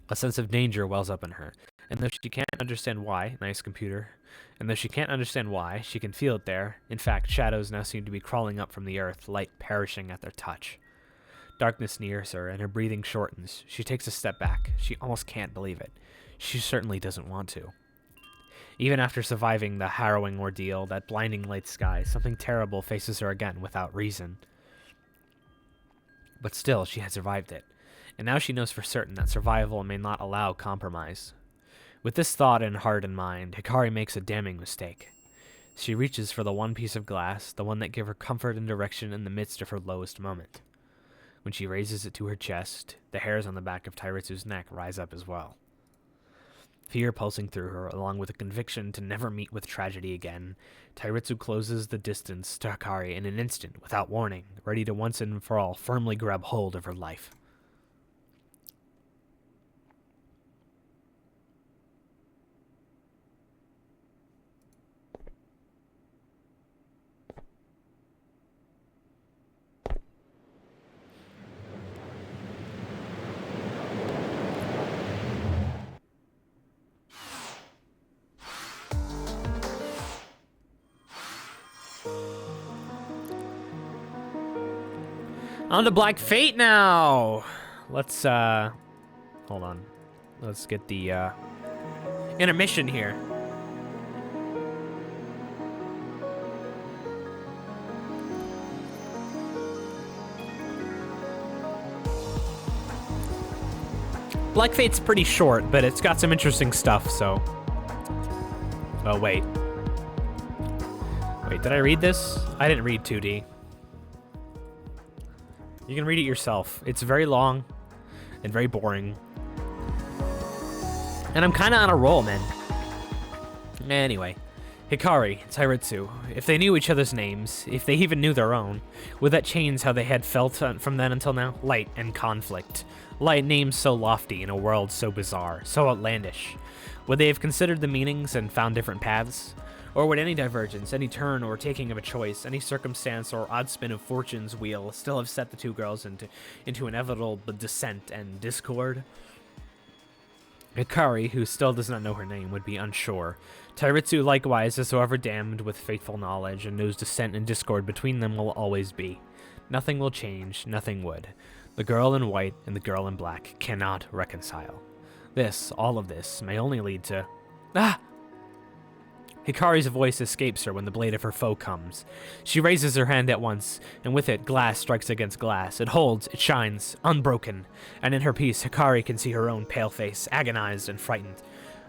A sense of danger wells up in her, and though she can't understand why, nice computer, she can feel it there. In fact, shadows now seem to be crawling up from the earth, light perishing at their touch. Darkness nears her, and her breathing shortens. She takes a step back. She almost can't believe it. She certainly doesn't want to. Even after surviving the harrowing ordeal, that blinding light sky, something terrible faces her again without reason. But still, she had survived it. And now she knows for certain that survival may not allow compromise. With this thought in heart and mind, Hikari makes a damning mistake. She reaches for the one piece of glass, the one that gave her comfort and direction in the midst of her lowest moment. When she raises it to her chest, the hairs on the back of Tairitsu's neck rise up as well. Fear pulsing through her, along with a conviction to never meet with tragedy again, Tairitsu closes the distance to Hikari in an instant, without warning, ready to once and for all firmly grab hold of her life. On to Black Fate now! Let's, hold on. Let's get the, intermission here. Black Fate's pretty short, but it's got some interesting stuff, so... Oh, wait. Wait, did I read this? I didn't read 2D. You can read it yourself. It's very long and very boring. And I'm kind of on a roll, man. Anyway, Hikari, Tairitsu, if they knew each other's names, if they even knew their own, would that change how they had felt from then until now? Light and conflict. Light, names so lofty in a world so bizarre, so outlandish. Would they have considered the meanings and found different paths? Or would any divergence, any turn or taking of a choice, any circumstance or odd spin of fortune's wheel still have set the two girls into inevitable dissent and discord? Hikari, who still does not know her name, would be unsure. Tairitsu likewise is however damned with fateful knowledge, and knows dissent and discord between them will always be. Nothing will change, nothing would. The girl in white and the girl in black cannot reconcile. This, all of this, may only lead to... Ah! Hikari's voice escapes her when the blade of her foe comes. She raises her hand at once, and with it, glass strikes against glass. It holds, it shines, unbroken, and in her peace, Hikari can see her own pale face, agonized and frightened.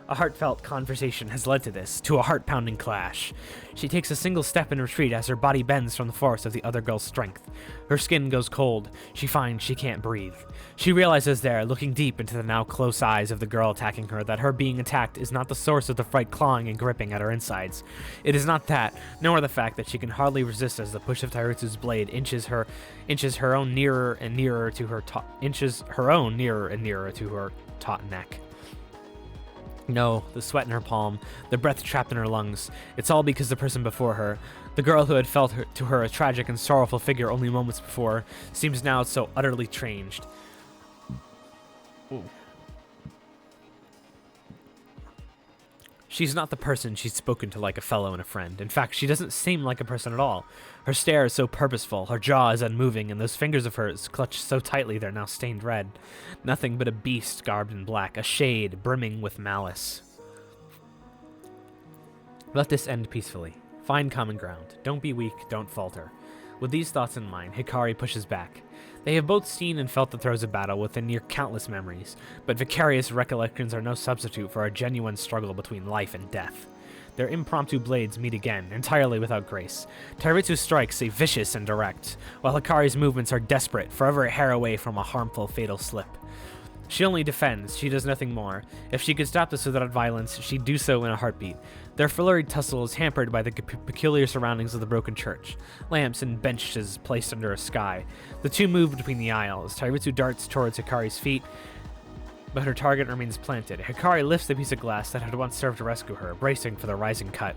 A heartfelt conversation has led to this, to a heart-pounding clash. She takes a single step in retreat as her body bends from the force of the other girl's strength. Her skin goes cold. She finds she can't breathe. She realizes there, looking deep into the now close eyes of the girl attacking her, that her being attacked is not the source of the fright clawing and gripping at her insides. It is not that, nor the fact that she can hardly resist as the push of Tairitsu's blade inches her own nearer and nearer to her taut neck. No, the sweat in her palm, the breath trapped in her lungs. It's all because the person before her, the girl who had felt to her a tragic and sorrowful figure only moments before, seems now so utterly changed. Ooh. She's not the person she's spoken to like a fellow and a friend. In fact, she doesn't seem like a person at all. Her stare is so purposeful, her jaw is unmoving, and those fingers of hers clutched so tightly they're now stained red. Nothing but a beast garbed in black, a shade brimming with malice. Let this end peacefully. Find common ground. Don't be weak, don't falter. With these thoughts in mind, Hikari pushes back. They have both seen and felt the throes of battle within near countless memories, but vicarious recollections are no substitute for a genuine struggle between life and death. Their impromptu blades meet again, entirely without grace. Tairitsu's strikes say vicious and direct, while Hikari's movements are desperate, forever a hair away from a harmful, fatal slip. She only defends, she does nothing more. If she could stop this without violence, she'd do so in a heartbeat. Their flurried tussle is hampered by the peculiar surroundings of the broken church. Lamps and benches placed under a sky. The two move between the aisles. Tairitsu darts towards Hikari's feet, but her target remains planted. Hikari lifts the piece of glass that had once served to rescue her, bracing for the rising cut.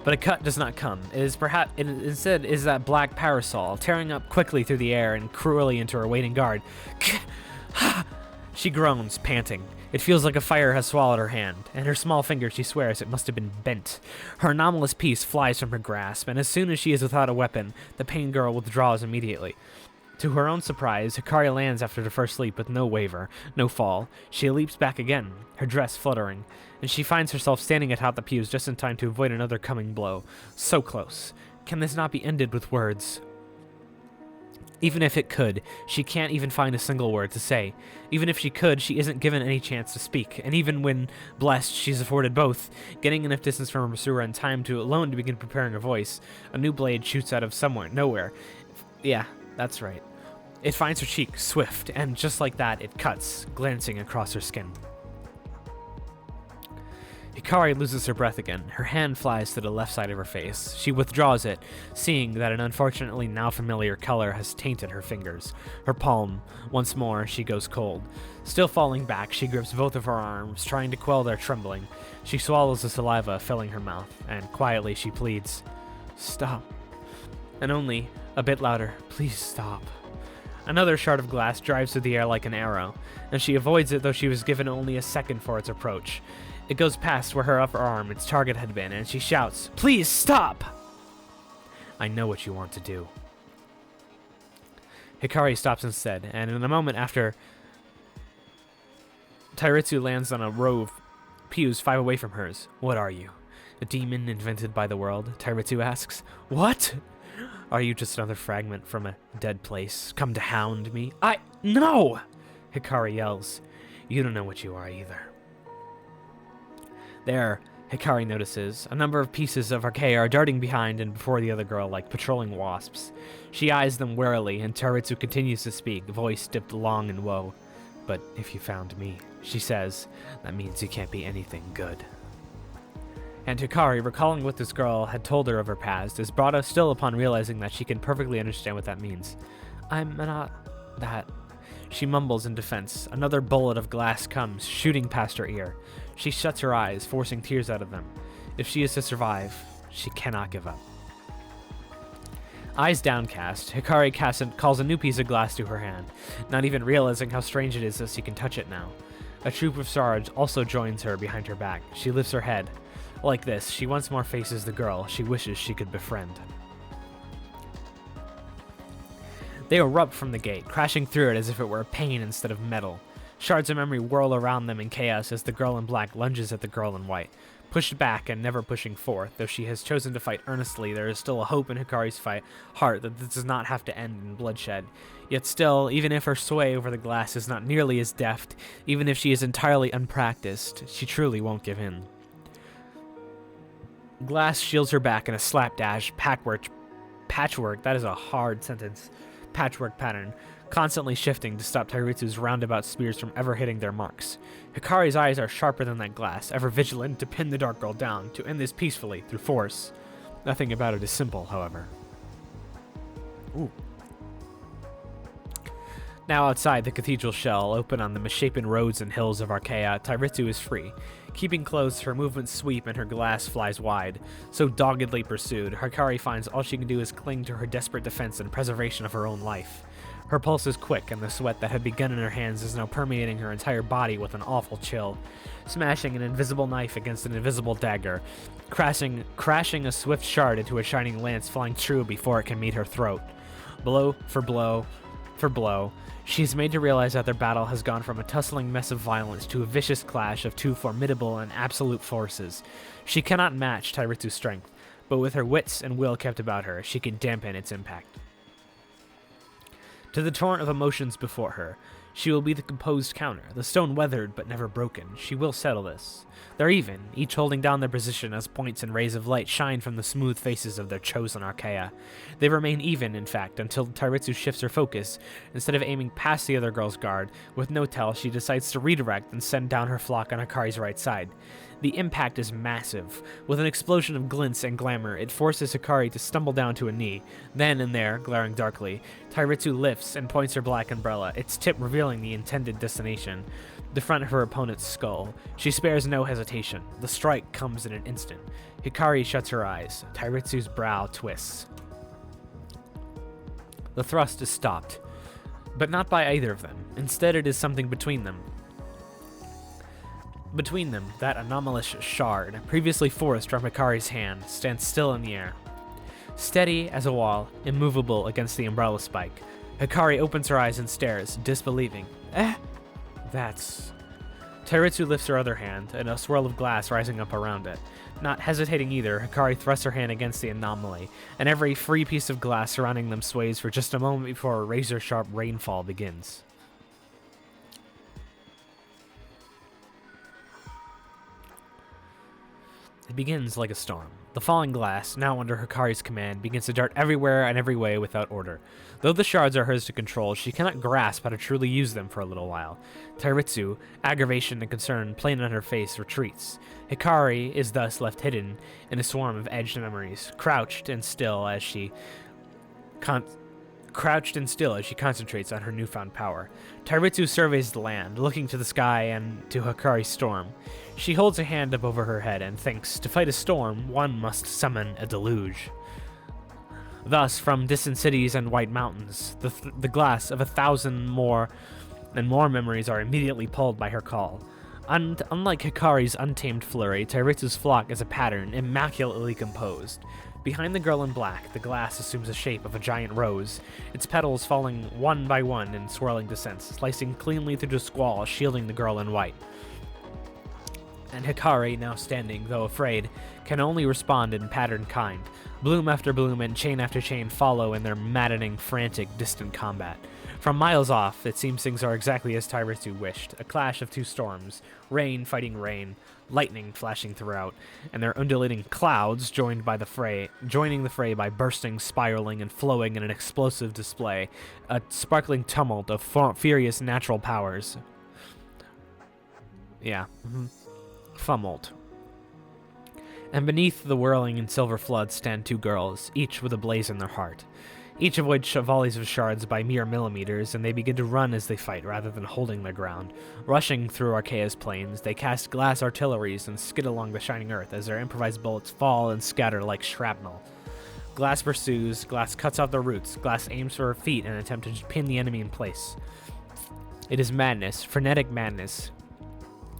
But a cut does not come. It instead is that black parasol, tearing up quickly through the air and cruelly into her waiting guard. She groans, panting. It feels like a fire has swallowed her hand, and her small finger, she swears, it must have been bent. Her anomalous piece flies from her grasp, and as soon as she is without a weapon, the pain girl withdraws immediately. To her own surprise, Hikari lands after the first leap with no waver, no fall. She leaps back again, her dress fluttering, and she finds herself standing atop the pews just in time to avoid another coming blow. So close. Can this not be ended with words? Even if it could, she can't even find a single word to say. Even if she could, she isn't given any chance to speak, and even when blessed, she's afforded both. Getting enough distance from her pursuer in time to alone to begin preparing her voice, a new blade shoots out of somewhere, nowhere. Yeah, that's right. It finds her cheek, swift, and just like that, it cuts, glancing across her skin. Hikari loses her breath again. Her hand flies to the left side of her face. She withdraws it, seeing that an unfortunately now familiar color has tainted her fingers. Her palm. Once more, she goes cold. Still falling back, she grips both of her arms, trying to quell their trembling. She swallows the saliva filling her mouth, and quietly she pleads, "Stop." And only, a bit louder, "Please stop." Another shard of glass drives through the air like an arrow, and she avoids it though she was given only a second for its approach. It goes past where her upper arm, its target, had been, and she shouts, "Please stop!" "I know what you want to do." Hikari stops instead, and in a moment after, Tairitsu lands on a row of pews 5 away from hers. "What are you? A demon invented by the world?" Tairitsu asks. "What? Are you just another fragment from a dead place, come to hound me?" No! Hikari yells. "You don't know what you are either." There, Hikari notices, a number of pieces of arcaea are darting behind and before the other girl like patrolling wasps. She eyes them warily, and Tairitsu continues to speak, voice dipped long in woe. "But if you found me," she says, "that means you can't be anything good." And Hikari, recalling what this girl had told her of her past, is brought up still upon realizing that she can perfectly understand what that means. "I'm not that." She mumbles in defense. Another bullet of glass comes, shooting past her ear. She shuts her eyes, forcing tears out of them. If she is to survive, she cannot give up. Eyes downcast, Hikari calls a new piece of glass to her hand, not even realizing how strange it is that she can touch it now. A troop of Sarge also joins her behind her back. She lifts her head. Like this, she once more faces the girl she wishes she could befriend. They erupt from the gate, crashing through it as if it were pain instead of metal. Shards of memory whirl around them in chaos as the girl in black lunges at the girl in white. Pushed back and never pushing forth, though she has chosen to fight earnestly, there is still a hope in Hikari's heart that this does not have to end in bloodshed. Yet still, even if her sway over the glass is not nearly as deft, even if she is entirely unpracticed, she truly won't give in. Glass shields her back in a slapdash patchwork, that is a hard sentence, patchwork pattern, constantly shifting to stop Tairitsu's roundabout spears from ever hitting their marks. Hikari's eyes are sharper than that glass, ever vigilant to pin the dark girl down, to end this peacefully, through force. Nothing about it is simple, however. Ooh. Now outside the cathedral shell, open on the misshapen roads and hills of Arcaea, Tairitsu is free. Keeping close, her movements sweep and her glass flies wide. So doggedly pursued, Hikari finds all she can do is cling to her desperate defense and preservation of her own life. Her pulse is quick, and the sweat that had begun in her hands is now permeating her entire body with an awful chill. Smashing an invisible knife against an invisible dagger, crashing a swift shard into a shining lance flying true before it can meet her throat. Blow for blow for blow, she is made to realize that their battle has gone from a tussling mess of violence to a vicious clash of two formidable and absolute forces. She cannot match Tairitsu's strength, but with her wits and will kept about her, she can dampen its impact. To the torrent of emotions before her, She will be the composed counter, the stone weathered but never broken. She will settle this. They're even, each holding down their position as points and rays of light shine from the smooth faces of their chosen arcaea. They remain even, in fact, until Tairitsu shifts her focus. Instead of aiming past the other girl's guard, with no tell, she decides to redirect and send down her flock on Hikari's right side. The impact is massive. With an explosion of glints and glamour, it forces Hikari to stumble down to a knee. Then and there, glaring darkly, Tairitsu lifts and points her black umbrella, its tip revealing the intended destination, the front of her opponent's skull. She spares no hesitation. The strike comes in an instant. Hikari shuts her eyes. Tairitsu's brow twists. The thrust is stopped, but not by either of them. Instead, it is something between them. Between them, that anomalous shard, previously forced from Hikari's hand, stands still in the air. Steady as a wall, immovable against the umbrella spike, Hikari opens her eyes and stares, disbelieving. That's... Tairitsu lifts her other hand, and a swirl of glass rising up around it. Not hesitating either, Hikari thrusts her hand against the anomaly, and every free piece of glass surrounding them sways for just a moment before a razor-sharp rainfall begins. It begins like a storm. The falling glass, now under Hikari's command, begins to dart everywhere and every way without order. Though the shards are hers to control, she cannot grasp how to truly use them for a little while. Tairitsu, aggravation and concern plain on her face, retreats. Hikari is thus left hidden in a swarm of edged memories, crouched and still as she concentrates on her newfound power. Tairitsu surveys the land, looking to the sky and to Hikari's storm. She holds a hand up over her head and thinks, to fight a storm, one must summon a deluge. Thus, from distant cities and white mountains, the glass of 1,000 more and more memories are immediately pulled by her call. Unlike Hikari's untamed flurry, Tairitsu's flock is a pattern, immaculately composed. Behind the girl in black, the glass assumes the shape of a giant rose, its petals falling one by one in swirling descents, slicing cleanly through the squall, shielding the girl in white. And Hikari, now standing, though afraid, can only respond in patterned kind. Bloom after bloom and chain after chain follow in their maddening, frantic, distant combat. From miles off, it seems things are exactly as Tairitsu wished, a clash of two storms, rain fighting rain, lightning flashing throughout, and their undulating clouds joining the fray by bursting, spiraling, and flowing in an explosive display, a sparkling tumult of furious natural powers. Fumult. And beneath the whirling and silver flood stand two girls, each with a blaze in their heart. Each avoids volleys of shards by mere millimeters, and they begin to run as they fight rather than holding their ground. Rushing through Arcaea's plains, they cast glass artilleries and skid along the shining earth as their improvised bullets fall and scatter like shrapnel. Glass pursues, glass cuts out their roots, glass aims for her feet in an attempt to pin the enemy in place. It is madness, frenetic madness,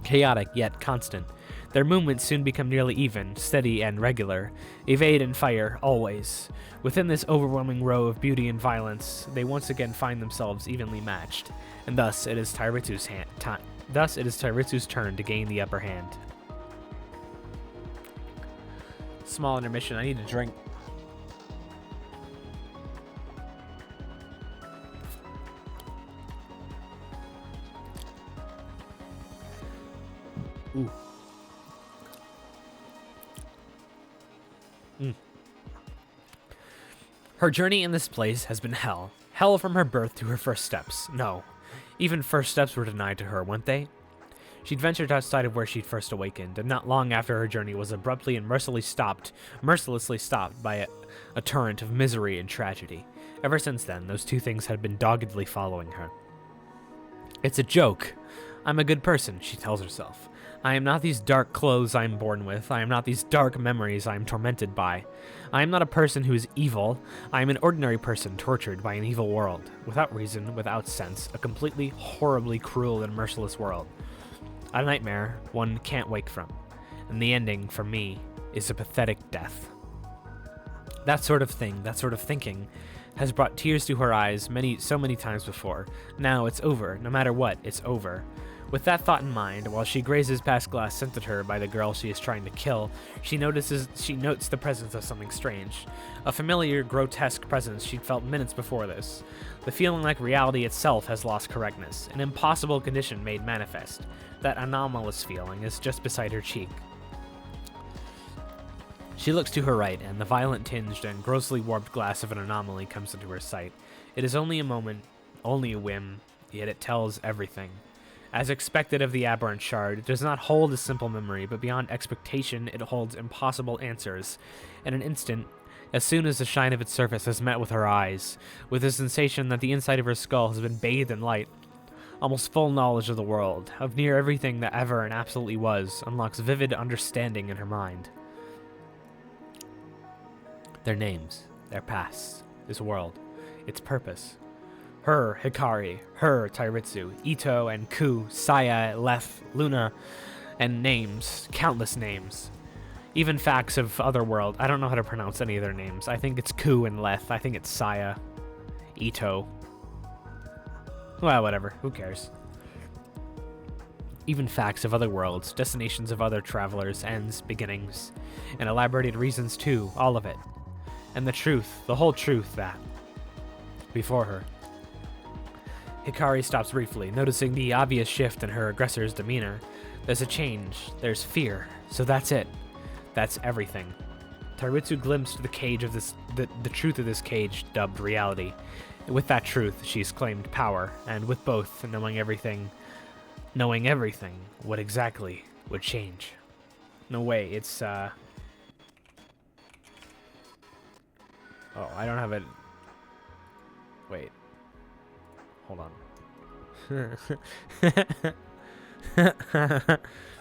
chaotic yet constant. Their movements soon become nearly even, steady and regular. Evade and fire, always. Within this overwhelming row of beauty and violence, they once again find themselves evenly matched, and thus it is Tairitsu's turn to gain the upper hand. Small intermission. I need a drink. Ooh. Her journey in this place has been hell. Hell from her birth to her first steps. No, even first steps were denied to her, weren't they? She'd ventured outside of where she'd first awakened, and not long after her journey was abruptly and mercilessly stopped by a torrent of misery and tragedy. Ever since then, those two things had been doggedly following her. It's a joke. I'm a good person, she tells herself. I am not these dark clothes I am born with. I am not these dark memories I am tormented by. I am not a person who is evil. I am an ordinary person tortured by an evil world. Without reason, without sense, a completely, horribly cruel and merciless world. A nightmare one can't wake from. And the ending, for me, is a pathetic death. That sort of thing, that sort of thinking, has brought tears to her eyes so many times before. Now it's over. No matter what, it's over. With that thought in mind, while she grazes past glass sent at her by the girl she is trying to kill, she notes the presence of something strange. A familiar, grotesque presence she'd felt minutes before this. The feeling like reality itself has lost correctness, an impossible condition made manifest. That anomalous feeling is just beside her cheek. She looks to her right, and the violent-tinged and grossly warped glass of an anomaly comes into her sight. It is only a moment, only a whim, yet it tells everything. As expected of the aberrant shard, it does not hold a simple memory, but beyond expectation it holds impossible answers. In an instant, as soon as the shine of its surface has met with her eyes, with the sensation that the inside of her skull has been bathed in light, almost full knowledge of the world, of near everything that ever and absolutely was, unlocks vivid understanding in her mind. Their names, their pasts, this world, its purpose. Her, Hikari, her, Tairitsu, Ito and Ku, Saya, Leth, Luna, and names, countless names. Even facts of Otherworld. I don't know how to pronounce any of their names. I think it's Ku and Leth. I think it's Saya, Ito. Well, whatever. Who cares? Even facts of other worlds, destinations of other travelers, ends, beginnings, and elaborated reasons too, all of it. And the truth, the whole truth, that. Before her. Hikari stops briefly, noticing the obvious shift in her aggressor's demeanor. There's a change. There's fear. So that's it. That's everything. Tairitsu glimpsed the cage of the truth of this cage, dubbed reality. With that truth, she's claimed power, and with both, knowing everything, what exactly would change? No way, it's, Oh, I don't have it. Wait. Hold on.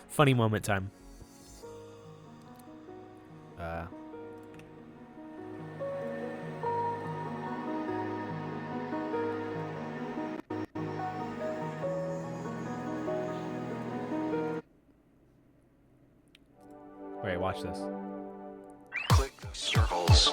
Funny moment time. Wait, watch this. Click circles.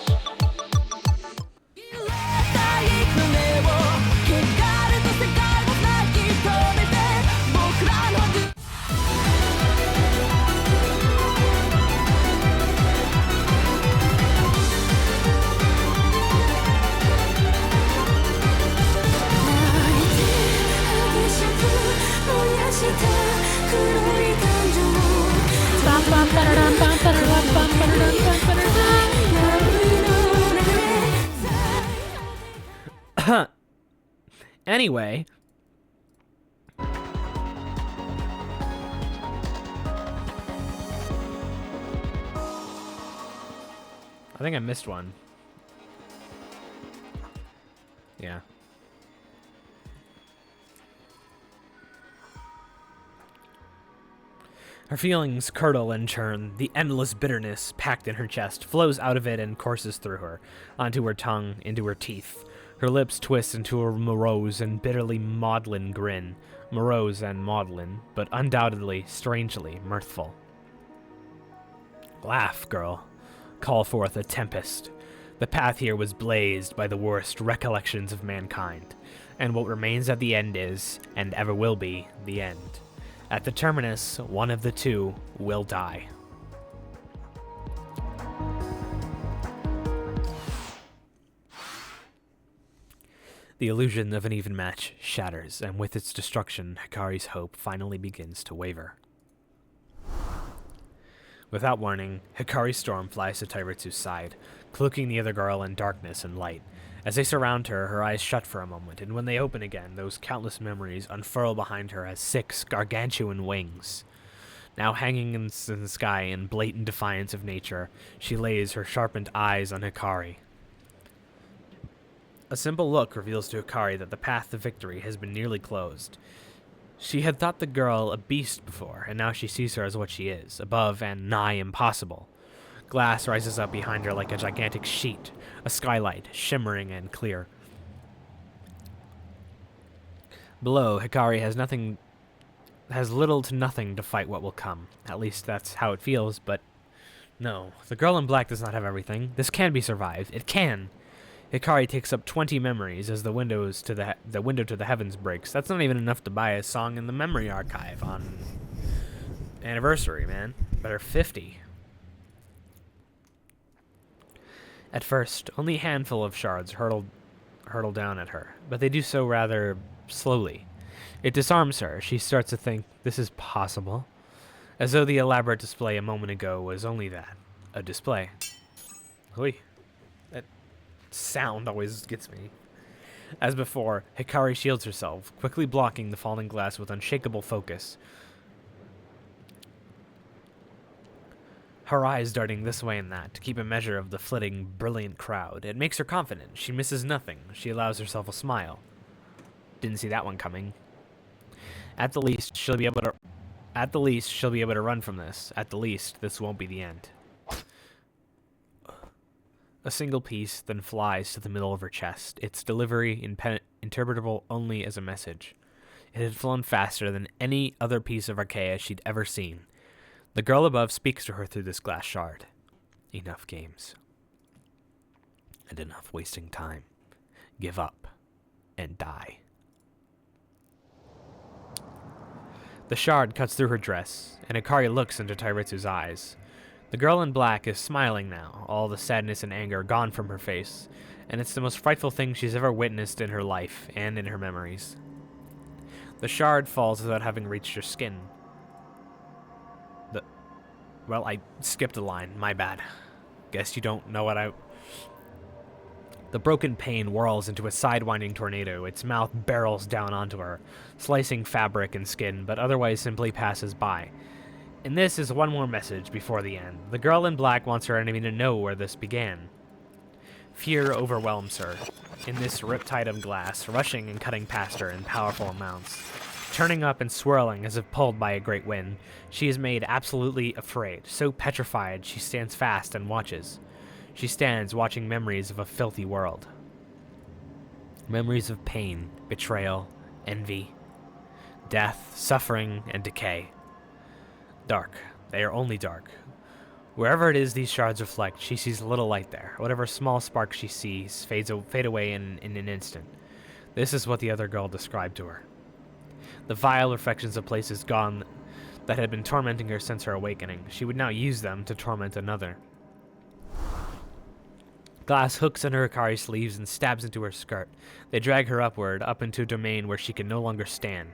Anyway, I think I missed one. Yeah. Her feelings curdle and churn. The endless bitterness packed in her chest flows out of it and courses through her, onto her tongue, into her teeth. Her lips twist into a morose and bitterly maudlin grin. Morose and maudlin, but undoubtedly, strangely mirthful. Laugh, girl. Call forth a tempest. The path here was blazed by the worst recollections of mankind, and what remains at the end is, and ever will be, the end. At the terminus, one of the two will die. The illusion of an even match shatters, and with its destruction, Hikari's hope finally begins to waver. Without warning, Hikari's storm flies to Tairitsu's side, cloaking the other girl in darkness and light. As they surround her, her eyes shut for a moment, and when they open again, those countless memories unfurl behind her as 6 gargantuan wings. Now hanging in the sky in blatant defiance of nature, she lays her sharpened eyes on Hikari. A simple look reveals to Hikari that the path to victory has been nearly closed. She had thought the girl a beast before, and now she sees her as what she is, above and nigh impossible. Glass rises up behind her like a gigantic sheet, a skylight, shimmering and clear. Below, Hikari has little to nothing to fight what will come. At least that's how it feels, but no. The girl in black does not have everything. This can be survived. It can. Hikari takes up 20 memories as the window to the heavens breaks. That's not even enough to buy a song in the memory archive on anniversary, man. Better 50. At first, only a handful of shards hurtle down at her, but they do so rather slowly. It disarms her. She starts to think this is possible, as though the elaborate display a moment ago was only that, a display. Oi. That sound always gets me. As before, Hikari shields herself, quickly blocking the falling glass with unshakable focus. Her eyes darting this way and that to keep a measure of the flitting, brilliant crowd. It makes her confident. She misses nothing. She allows herself a smile. Didn't see that one coming. At the least, she'll be able to run from this. At the least, this won't be the end. A single piece then flies to the middle of her chest, its delivery interpretable only as a message. It had flown faster than any other piece of arcaea she'd ever seen. The girl above speaks to her through this glass shard. Enough games. And enough wasting time. Give up. And die. The shard cuts through her dress, and Hikari looks into Tairitsu's eyes. The girl in black is smiling now, all the sadness and anger gone from her face, and it's the most frightful thing she's ever witnessed in her life and in her memories. The shard falls without having reached her skin. Well, I skipped a line. My bad. Guess you don't know what I... The broken pane whirls into a sidewinding tornado. Its mouth barrels down onto her, slicing fabric and skin, but otherwise simply passes by. And this is one more message before the end. The girl in black wants her enemy to know where this began. Fear overwhelms her. In this riptide of glass, rushing and cutting past her in powerful amounts. Turning up and swirling as if pulled by a great wind, she is made absolutely afraid, so petrified she stands fast and watches. She stands watching memories of a filthy world. Memories of pain, betrayal, envy, death, suffering, and decay. Dark. They are only dark. Wherever it is these shards reflect, she sees little light there. Whatever small spark she sees fade away in an instant. This is what the other girl described to her. The vile reflections of places gone that had been tormenting her since her awakening. She would now use them to torment another. Glass hooks under Hikari's sleeves and stabs into her skirt. They drag her upward, up into a domain where she can no longer stand.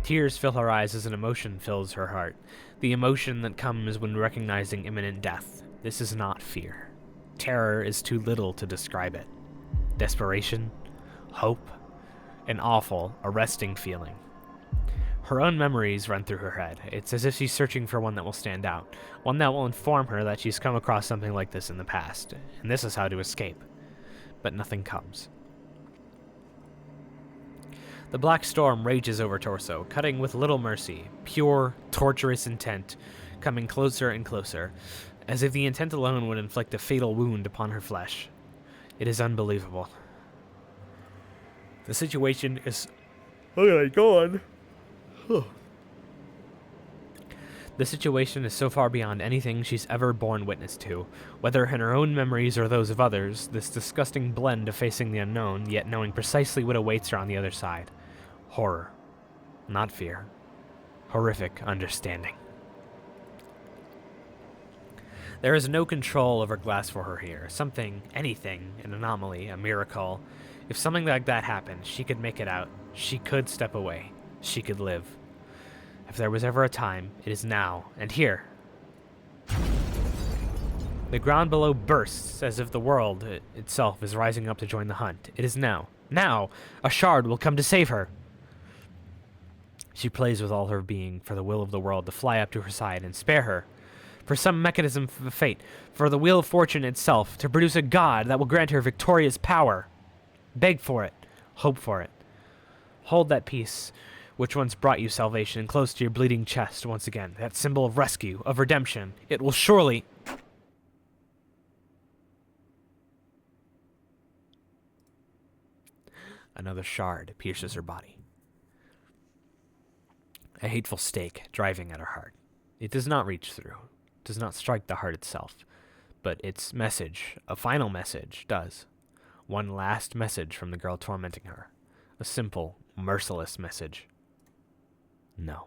Tears fill her eyes as an emotion fills her heart. The emotion that comes when recognizing imminent death. This is not fear. Terror is too little to describe it. Desperation, hope, an awful, arresting feeling. Her own memories run through her head. It's as if she's searching for one that will stand out, one that will inform her that she's come across something like this in the past, and this is how to escape. But nothing comes. The black storm rages over Torso, cutting with little mercy, pure, torturous intent, coming closer and closer, as if the intent alone would inflict a fatal wound upon her flesh. It is unbelievable. The situation is... Okay, go on. The situation is so far beyond anything she's ever borne witness to, whether in her own memories or those of others, this disgusting blend of facing the unknown, yet knowing precisely what awaits her on the other side. Horror. Not fear. Horrific understanding. There is no control over glass for her here. Something, anything, an anomaly, a miracle. If something like that happened, she could make it out. She could step away. She could live. If there was ever a time, it is now, and here. The ground below bursts as if the world itself is rising up to join the hunt. It is now. Now! A shard will come to save her! She plays with all her being for the will of the world to fly up to her side and spare her. For some mechanism of fate, for the wheel of fortune itself, to produce a god that will grant her victorious power. Beg for it. Hope for it. Hold that peace which once brought you salvation close to your bleeding chest once again, that symbol of rescue, of redemption. It will surely... Another shard pierces her body. A hateful stake driving at her heart. It does not reach through, does not strike the heart itself, but its message, a final message, does. One last message from the girl tormenting her. A simple, merciless message. No.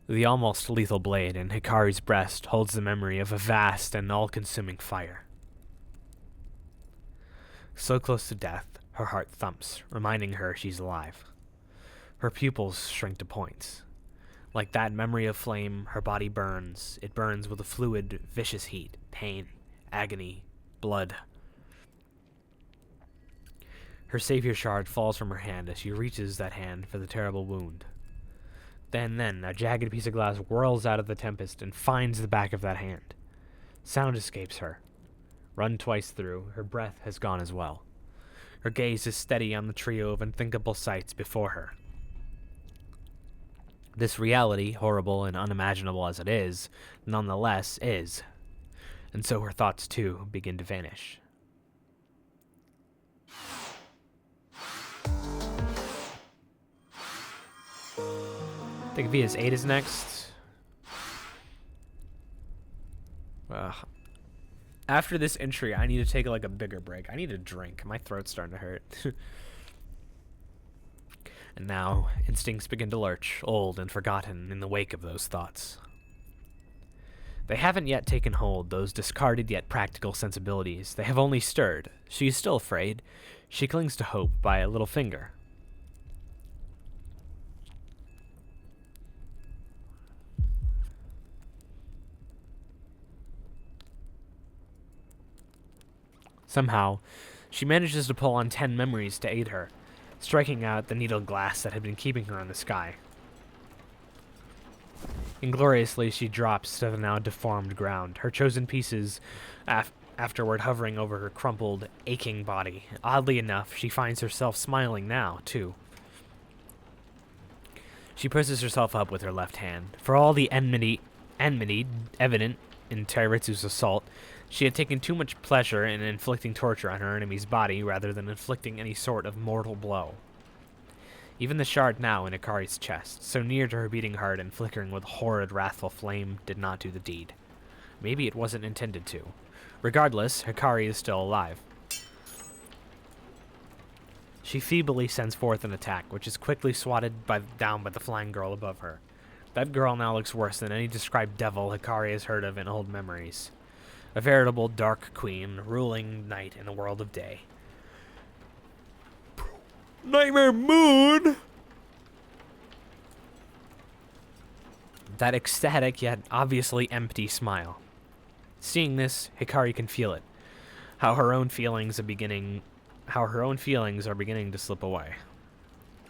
The almost lethal blade in Hikari's breast holds the memory of a vast and all-consuming fire. So close to death, her heart thumps, reminding her she's alive. Her pupils shrink to points. Like that memory of flame, her body burns. It burns with a fluid, vicious heat, pain, agony, blood. Her savior shard falls from her hand as she reaches that hand for the terrible wound. Then, a jagged piece of glass whirls out of the tempest and finds the back of that hand. Sound escapes her. Run twice through, her breath has gone as well. Her gaze is steady on the trio of unthinkable sights before her. This reality, horrible and unimaginable as it is, nonetheless is. And so her thoughts, too, begin to vanish. I think Via's 8 is next. After this entry, I need to take like a bigger break. I need a drink. My throat's starting to hurt. And now, instincts begin to lurch, old and forgotten in the wake of those thoughts. They haven't yet taken hold, those discarded yet practical sensibilities. They have only stirred. She is still afraid. She clings to hope by a little finger. Somehow, she manages to pull on 10 memories to aid her, striking out the needled glass that had been keeping her in the sky. Ingloriously, she drops to the now deformed ground, her chosen pieces afterward hovering over her crumpled, aching body. Oddly enough, she finds herself smiling now, too. She presses herself up with her left hand. For all the enmity evident in Tairitsu's assault, she had taken too much pleasure in inflicting torture on her enemy's body rather than inflicting any sort of mortal blow. Even the shard now in Hikari's chest, so near to her beating heart and flickering with horrid, wrathful flame, did not do the deed. Maybe it wasn't intended to. Regardless, Hikari is still alive. She feebly sends forth an attack, which is quickly swatted down by the flying girl above her. That girl now looks worse than any described devil Hikari has heard of in old memories. A veritable dark queen, ruling night in the world of day. Nightmare Moon! That ecstatic yet obviously empty smile. Seeing this, Hikari can feel it. How her own feelings are beginning to slip away.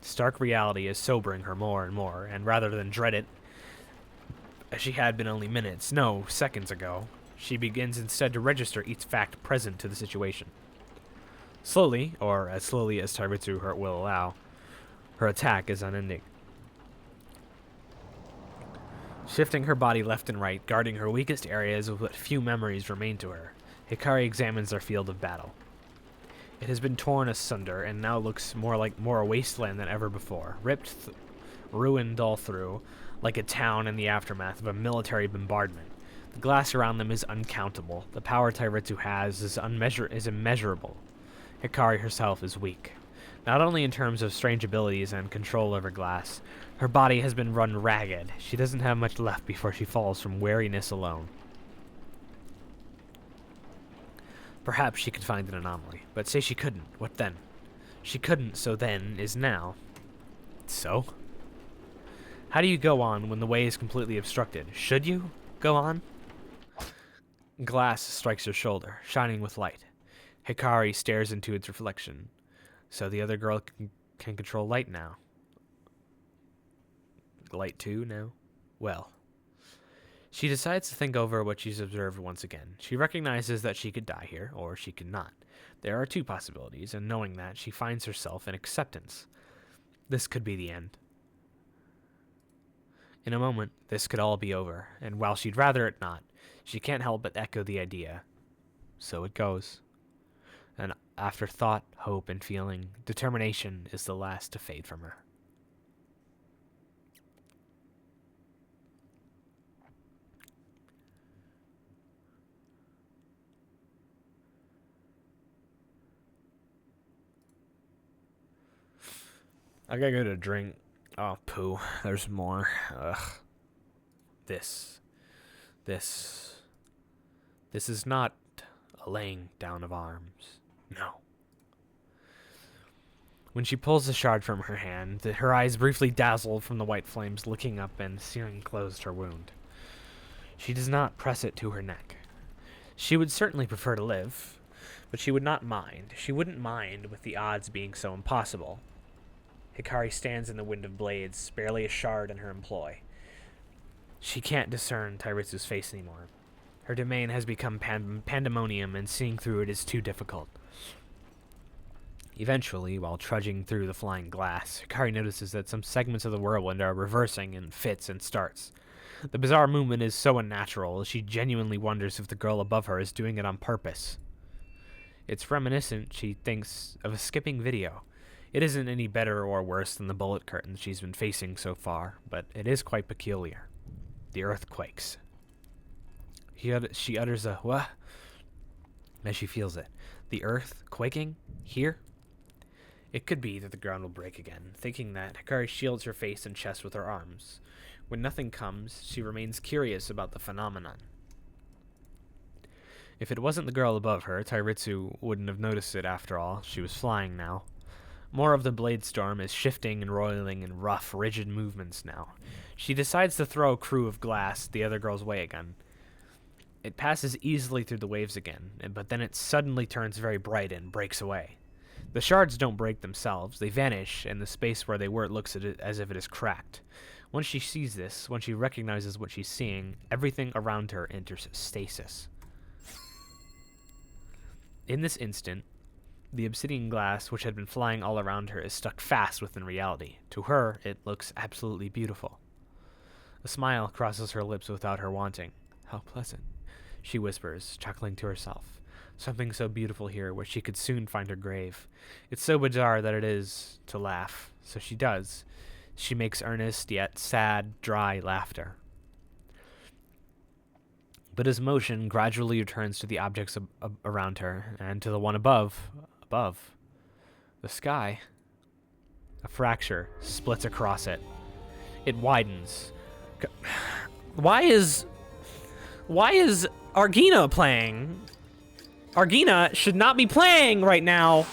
Stark reality is sobering her more and more, and rather than dread it, as she had been only minutes, no, seconds ago, she begins instead to register each fact present to the situation. Slowly, or as slowly as Tairitsu will allow, her attack is unending. Shifting her body left and right, guarding her weakest areas with what few memories remain to her, Hikari examines their field of battle. It has been torn asunder and now looks more a wasteland than ever before, ruined all through, like a town in the aftermath of a military bombardment. The glass around them is uncountable. The power Tairitsu has is immeasurable. Hikari herself is weak. Not only in terms of strange abilities and control over glass, her body has been run ragged. She doesn't have much left before she falls from weariness alone. Perhaps she could find an anomaly, but say she couldn't, what then? She couldn't, so then is now. So? How do you go on when the way is completely obstructed? Should you go on? Glass strikes her shoulder, shining with light. Hikari stares into its reflection. So the other girl can control light now. Light too now? Well. She decides to think over what she's observed once again. She recognizes that she could die here, or she could not. There are two possibilities, and knowing that, she finds herself in acceptance. This could be the end. In a moment, this could all be over, and while she'd rather it not, she can't help but echo the idea. So it goes. And after thought, hope, and feeling, determination is the last to fade from her. I gotta go to drink. Oh, poo. There's more. Ugh. This is not a laying down of arms. No. When she pulls the shard from her hand, her eyes briefly dazzle from the white flames licking up and searing closed her wound. She does not press it to her neck. She would certainly prefer to live, but she would not mind. She wouldn't mind with the odds being so impossible. Hikari stands in the wind of blades, barely a shard in her employ. She can't discern Tairitsu's face anymore. Her domain has become pandemonium, and seeing through it is too difficult. Eventually, while trudging through the flying glass, Hikari notices that some segments of the whirlwind are reversing in fits and starts. The bizarre movement is so unnatural, she genuinely wonders if the girl above her is doing it on purpose. It's reminiscent, she thinks, of a skipping video. It isn't any better or worse than the bullet curtains she's been facing so far, but it is quite peculiar. The earth quakes. She utters a "wah" as she feels it. The earth quaking? Here? It could be that the ground will break again. Thinking that, Hikari shields her face and chest with her arms. When nothing comes, she remains curious about the phenomenon. If it wasn't the girl above her, Tairitsu wouldn't have noticed it after all. She was flying now. More of the blade storm is shifting and roiling in rough, rigid movements now. She decides to throw a crew of glass the other girl's way again. It passes easily through the waves again, but then it suddenly turns very bright and breaks away. The shards don't break themselves. They vanish, and the space where they were looks at it as if it is cracked. Once she sees this, when she recognizes what she's seeing, everything around her enters stasis. In this instant, the obsidian glass, which had been flying all around her, is stuck fast within reality. To her, it looks absolutely beautiful. A smile crosses her lips without her wanting. How pleasant, she whispers, chuckling to herself. Something so beautiful here, where she could soon find her grave. It's so bizarre that it is to laugh, so she does. She makes earnest, yet sad, dry laughter. But his motion gradually returns to the objects around her, and to the one above. The sky. A fracture splits across it. It widens. Why is Argina playing? Argina should not be playing right now.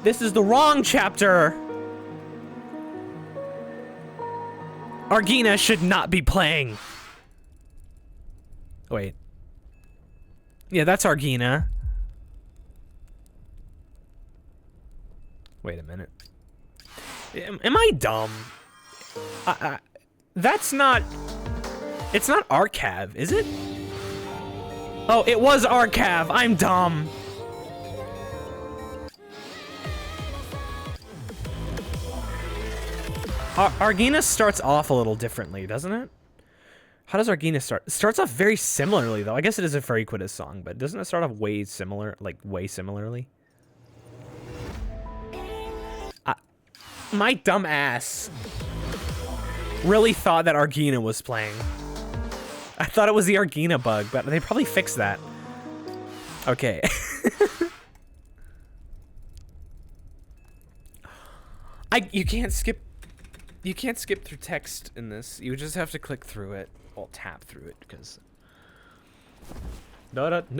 This is the wrong chapter. Argina should not be playing. Wait. Yeah, that's Argina. Wait a minute. Am I dumb? That's not... It's not Arcav, is it? Oh, it was Arcav. I'm dumb. Argina starts off a little differently, doesn't it? How does Argina start? It starts off very similarly, though. I guess it is a Fairy Quidditch song, but doesn't it start off way similarly? My dumb ass really thought that Argina was playing. I thought it was the Argina bug, but they probably fixed that. Okay. You can't skip through text in this. You just have to click through it. Well, tap through it, because hello?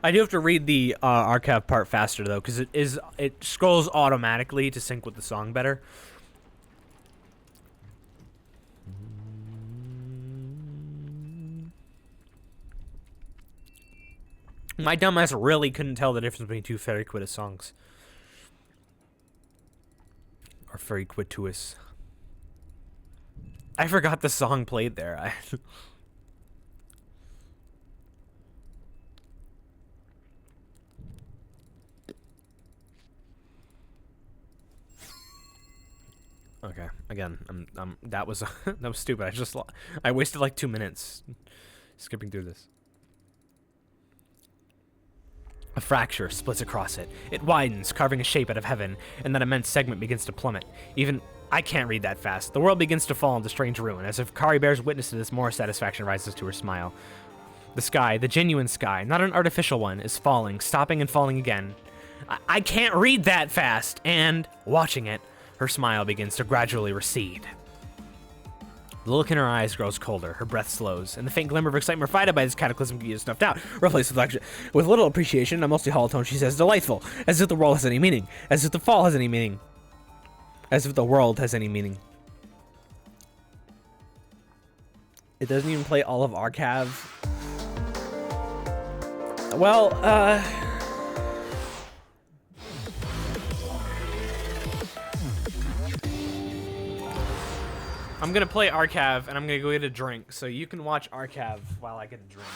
I do have to read the archive part faster though, because it scrolls automatically to sync with the song better. My dumbass really couldn't tell the difference between two fairy quittous songs. Or fairy quituous. I forgot the song played there. Okay, again, that was that was stupid. I wasted like 2 minutes skipping through this. A fracture splits across it. It widens, carving a shape out of heaven, and that immense segment begins to plummet. Even I can't read that fast. The world begins to fall into strange ruin. As if Kari bears witness to this, more satisfaction rises to her smile. The sky, the genuine sky, not an artificial one, is falling, stopping and falling again. I can't read that fast, and, watching it, her smile begins to gradually recede. The look in her eyes grows colder, her breath slows, and the faint glimmer of excitement provided by this cataclysm is snuffed out, replaced with little appreciation, a mostly hollow tone. She says, delightful, as if the world has any meaning, as if the fall has any meaning, as if the world has any meaning. It doesn't even play all of Arcav. Well, I'm gonna play Arcav, and I'm gonna go get a drink, so you can watch Arcav while I get a drink.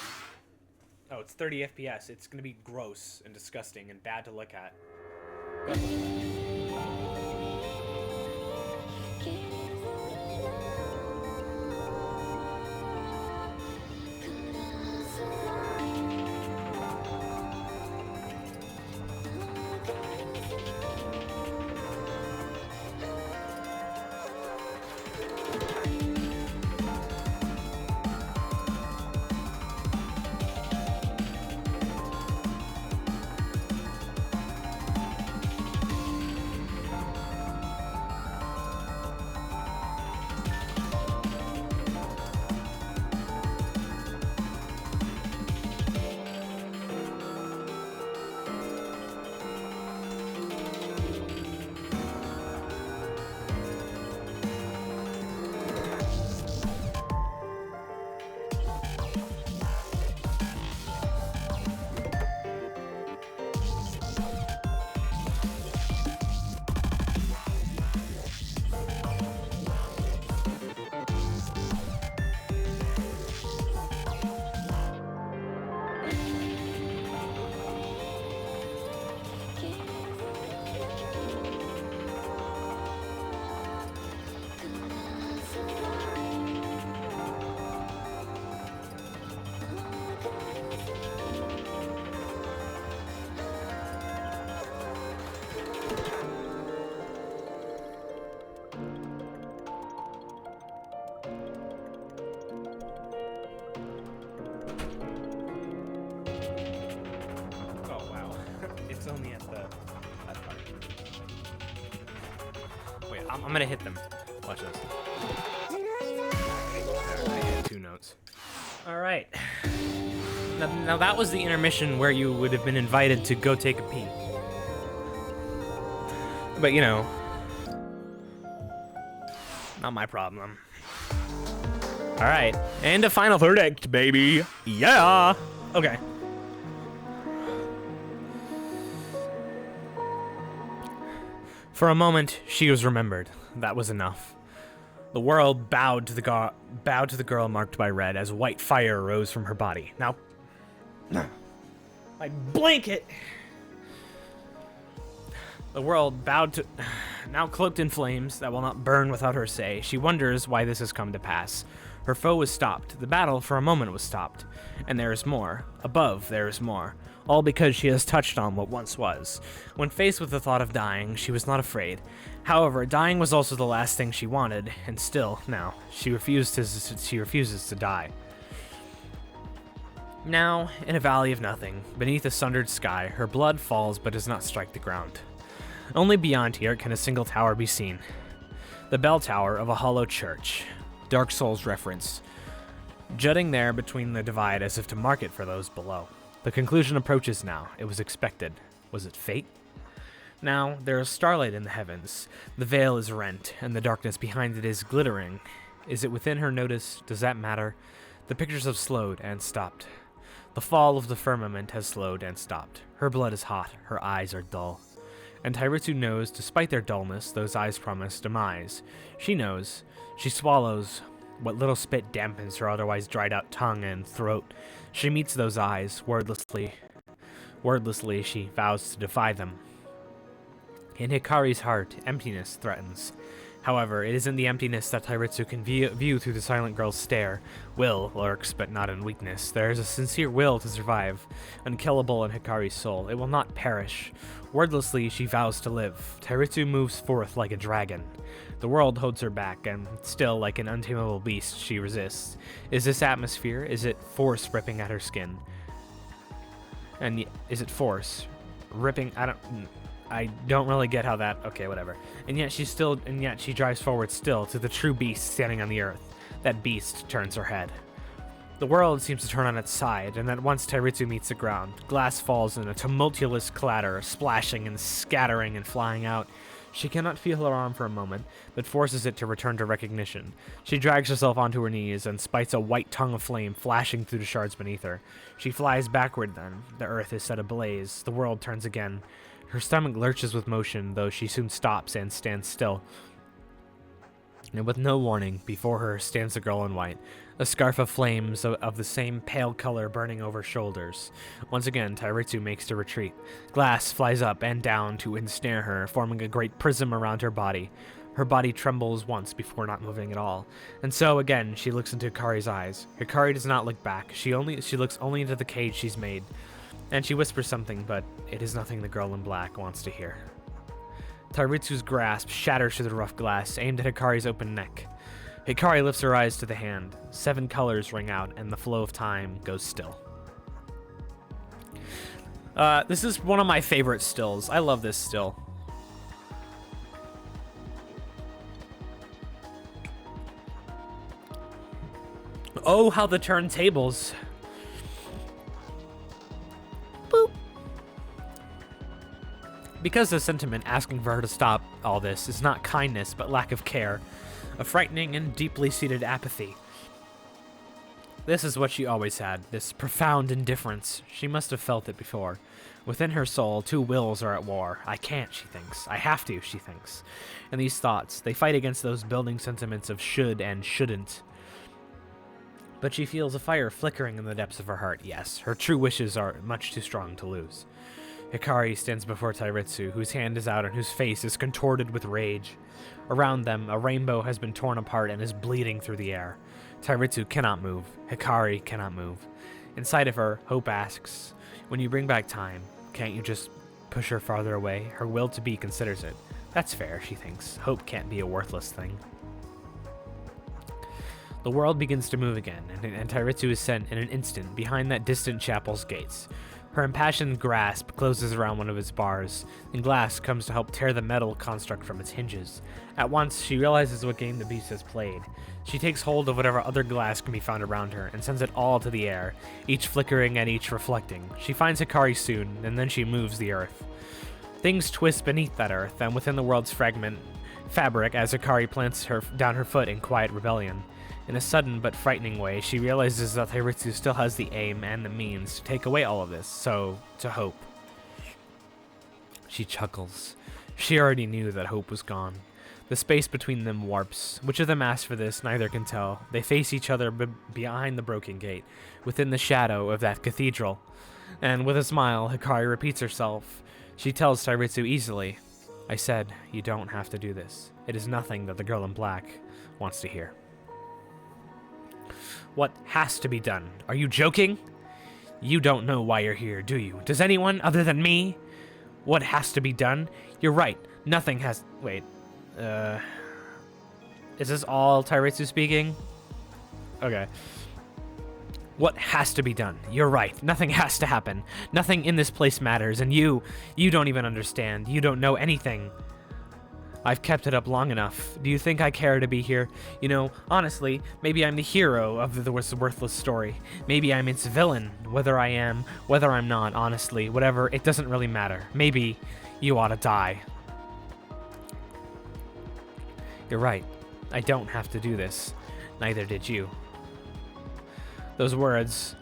Oh, it's 30 FPS. It's gonna be gross and disgusting and bad to look at. I'm gonna hit them. Watch this. I hit 2 notes. Alright. Now that was the intermission where you would have been invited to go take a pee. But you know, not my problem. Alright, and a final verdict, baby. Yeah! Okay. For a moment, she was remembered. That was enough. The world bowed to the girl marked by red as white fire rose from her body. Now, my blanket. The world bowed to, now cloaked in flames that will not burn without her say. She wonders why this has come to pass. Her foe was stopped. The battle for a moment was stopped. And there is more. Above, there is more. All because she has touched on what once was. When faced with the thought of dying, she was not afraid. However, dying was also the last thing she wanted, and still, now, she refuses to die. Now, in a valley of nothing, beneath a sundered sky, her blood falls but does not strike the ground. Only beyond here can a single tower be seen. The bell tower of a hollow church. Dark Souls reference. Jutting there between the divide as if to mark it for those below. The conclusion approaches now. It was expected. Was it fate? Now, there is starlight in the heavens. The veil is rent, and the darkness behind it is glittering. Is it within her notice? Does that matter? The pictures have slowed and stopped. The fall of the firmament has slowed and stopped. Her blood is hot. Her eyes are dull. And Tairitsu knows, despite their dullness, those eyes promise demise. She knows. She swallows. What little spit dampens her otherwise dried-out tongue and throat. She meets those eyes, wordlessly. Wordlessly, she vows to defy them. In Hikari's heart, emptiness threatens. However, it isn't the emptiness that Tairitsu can view through the silent girl's stare. Will lurks, but not in weakness. There is a sincere will to survive, unkillable in Hikari's soul. It will not perish. Wordlessly, she vows to live. Tairitsu moves forth like a dragon. The world holds her back, and still, like an untamable beast, she resists. Is this atmosphere? Is it force ripping at her skin? And is it force ripping? I don't really get how that. Okay, whatever. And yet she drives forward still to the true beast standing on the earth. That beast turns her head. The world seems to turn on its side, and at once Tairitsu meets the ground. Glass falls in a tumultuous clatter, splashing and scattering and flying out. She cannot feel her arm for a moment, but forces it to return to recognition. She drags herself onto her knees and spites a white tongue of flame flashing through the shards beneath her. She flies backward then. The earth is set ablaze. The world turns again. Her stomach lurches with motion, though she soon stops and stands still. And with no warning, before her stands the girl in white, a scarf of flames of the same pale color burning over shoulders. Once again, Tairitsu makes to retreat. Glass flies up and down to ensnare her, forming a great prism around her body. Her body trembles once before not moving at all. And so, again, she looks into Hikari's eyes. Hikari does not look back. She looks only into the cage she's made. And she whispers something, but it is nothing the girl in black wants to hear. Tairitsu's grasp shatters through the rough glass, aimed at Hikari's open neck. Hikari lifts her eyes to the hand. 7 colors ring out, and the flow of time goes still. This is one of my favorite stills. I love this still. Oh, how the turntables. Boop. Because the sentiment asking for her to stop all this is not kindness, but lack of care, a frightening and deeply seated apathy. This is what she always had, this profound indifference. She must have felt it before. Within her soul, 2 wills are at war. I can't, she thinks. I have to, she thinks. And these thoughts, they fight against those building sentiments of should and shouldn't. But she feels a fire flickering in the depths of her heart. Yes, her true wishes are much too strong to lose. Hikari stands before Tairitsu, whose hand is out and whose face is contorted with rage. Around them, a rainbow has been torn apart and is bleeding through the air. Tairitsu cannot move. Hikari cannot move. Inside of her, Hope asks, when you bring back time, can't you just push her farther away? Her will to be considers it. That's fair, she thinks. Hope can't be a worthless thing. The world begins to move again, and Tairitsu is sent in an instant behind that distant chapel's gates. Her impassioned grasp closes around one of its bars, and glass comes to help tear the metal construct from its hinges. At once, she realizes what game the beast has played. She takes hold of whatever other glass can be found around her, and sends it all to the air, each flickering and each reflecting. She finds Hikari soon, and then she moves the earth. Things twist beneath that earth, and within the world's fabric as Hikari plants down her foot in quiet rebellion. In a sudden but frightening way, she realizes that Tairitsu still has the aim and the means to take away all of this, so to Hope. She chuckles. She already knew that Hope was gone. The space between them warps. Which of them asked for this, neither can tell. They face each other behind the broken gate, within the shadow of that cathedral. And with a smile, Hikari repeats herself. She tells Tairitsu easily, I said, you don't have to do this. It is nothing that the girl in black wants to hear. What has to be done? Are you joking? You don't know why you're here, do you? Does anyone other than me? What has to be done? You're right. Nothing has... Wait. Is this all Tairitsu speaking? Okay. What has to be done? You're right. Nothing has to happen. Nothing in this place matters, and you don't even understand. You don't know anything. I've kept it up long enough. Do you think I care to be here? You know, honestly, maybe I'm the hero of the worthless story. Maybe I'm its villain. Whether I am, whether I'm not, honestly, whatever, it doesn't really matter. Maybe you ought to die. You're right. I don't have to do this. Neither did you. Those words,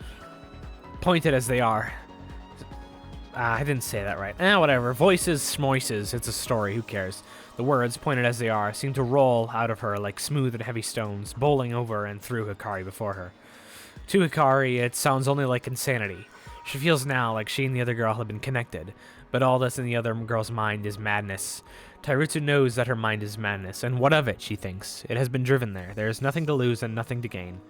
pointed as they are. I didn't say that right. Whatever. Voices, schmoises. It's a story. Who cares? The words, pointed as they are, seem to roll out of her like smooth and heavy stones, bowling over and through Hikari before her. To Hikari, it sounds only like insanity. She feels now like she and the other girl have been connected, but all that's in the other girl's mind is madness. Tairitsu knows that her mind is madness, and what of it, she thinks? It has been driven there. There is nothing to lose and nothing to gain.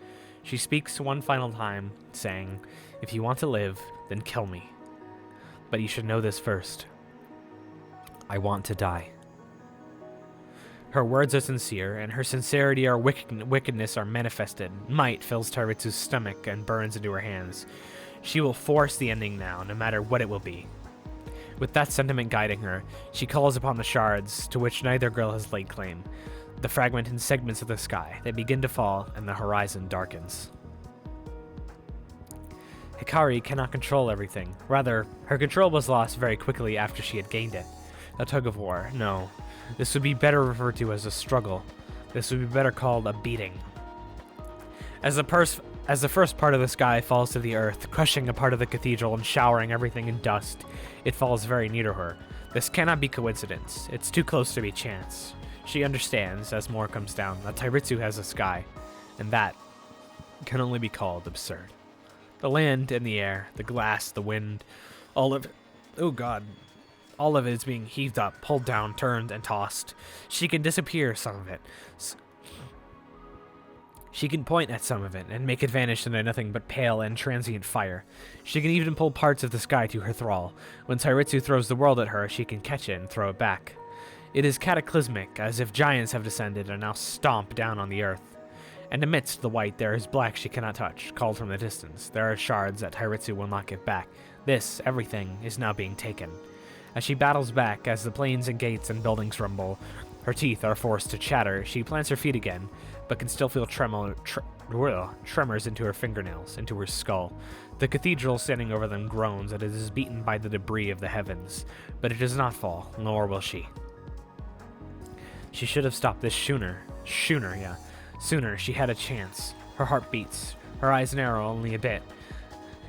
She speaks one final time, saying, "If you want to live, then kill me. But you should know this first. I want to die." Her words are sincere, and her sincerity or wickedness are manifested. Might fills Tairitsu's stomach and burns into her hands. She will force the ending now, no matter what it will be. With that sentiment guiding her, she calls upon the shards, to which neither girl has laid claim. The fragmented segments of the sky, they begin to fall, and the horizon darkens. Hikari cannot control everything. Rather, her control was lost very quickly after she had gained it. A tug-of-war. No. This would be better referred to as a struggle. This would be better called a beating. As the first part of the sky falls to the earth, crushing a part of the cathedral and showering everything in dust, it falls very near to her. This cannot be coincidence. It's too close to be chance. She understands, as more comes down, that Tairitsu has a sky, and that can only be called absurd. The land and the air, the glass, the wind, all of it. Oh god. All of it is being heaved up, pulled down, turned, and tossed. She can disappear some of it. She can point at some of it and make it vanish into nothing but pale and transient fire. She can even pull parts of the sky to her thrall. When Tairitsu throws the world at her, she can catch it and throw it back. It is cataclysmic, as if giants have descended and now stomp down on the earth. And amidst the white there is black she cannot touch, called from the distance. There are shards that Tairitsu will not give back. This, everything, is now being taken. As she battles back, as the plains and gates and buildings rumble, her teeth are forced to chatter, she plants her feet again, but can still feel tremors into her fingernails, into her skull. The cathedral standing over them groans, and it is beaten by the debris of the heavens, but it does not fall, nor will she. She should have stopped this sooner. Sooner, she had a chance. Her heart beats. Her eyes narrow only a bit.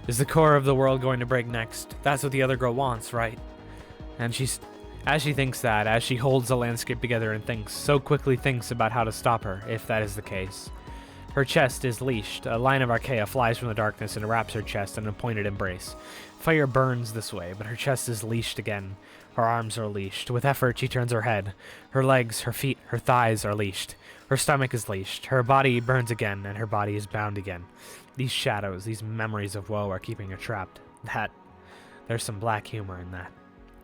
Is the core of the world going to break next? That's what the other girl wants, right? And as she thinks that, as she holds the landscape together and thinks, so quickly thinks about how to stop her, if that is the case. Her chest is leashed. A line of arcaea flies from the darkness and wraps her chest in a pointed embrace. Fire burns this way, but her chest is leashed again. Her arms are leashed. With effort, she turns her head. Her legs, her feet, her thighs are leashed. Her stomach is leashed. Her body burns again, and her body is bound again. These shadows, these memories of woe are keeping her trapped. There's some black humor in that.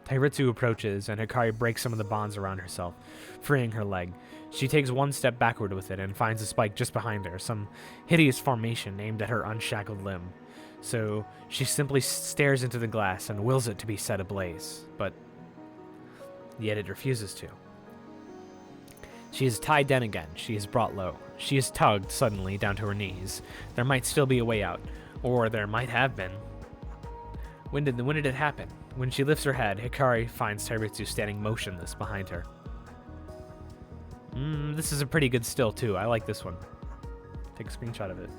Tairitsu approaches, and Hikari breaks some of the bonds around herself, freeing her leg. She takes one step backward with it and finds a spike just behind her, some hideous formation aimed at her unshackled limb. So she simply stares into the glass and wills it to be set ablaze, but yet it refuses to. She is tied down again. She is brought low. She is tugged suddenly down to her knees. There might still be a way out, or there might have been. When did it happen? When she lifts her head, Hikari finds Tairitsu standing motionless behind her. This is a pretty good still, too. I like this one. Take a screenshot of it.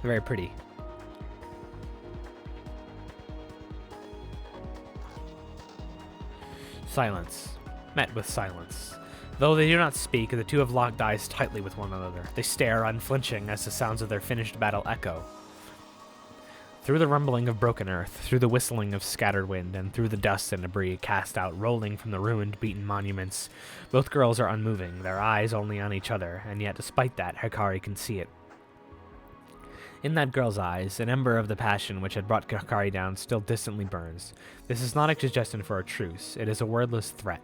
Very pretty. Silence. Met with silence. Though they do not speak, the two have locked eyes tightly with one another. They stare, unflinching, as the sounds of their finished battle echo. Through the rumbling of broken earth, through the whistling of scattered wind, and through the dust and debris cast out rolling from the ruined, beaten monuments, both girls are unmoving, their eyes only on each other, and yet despite that, Hikari can see it. In that girl's eyes, an ember of the passion which had brought Hikari down still distantly burns. This is not a suggestion for a truce, it is a wordless threat.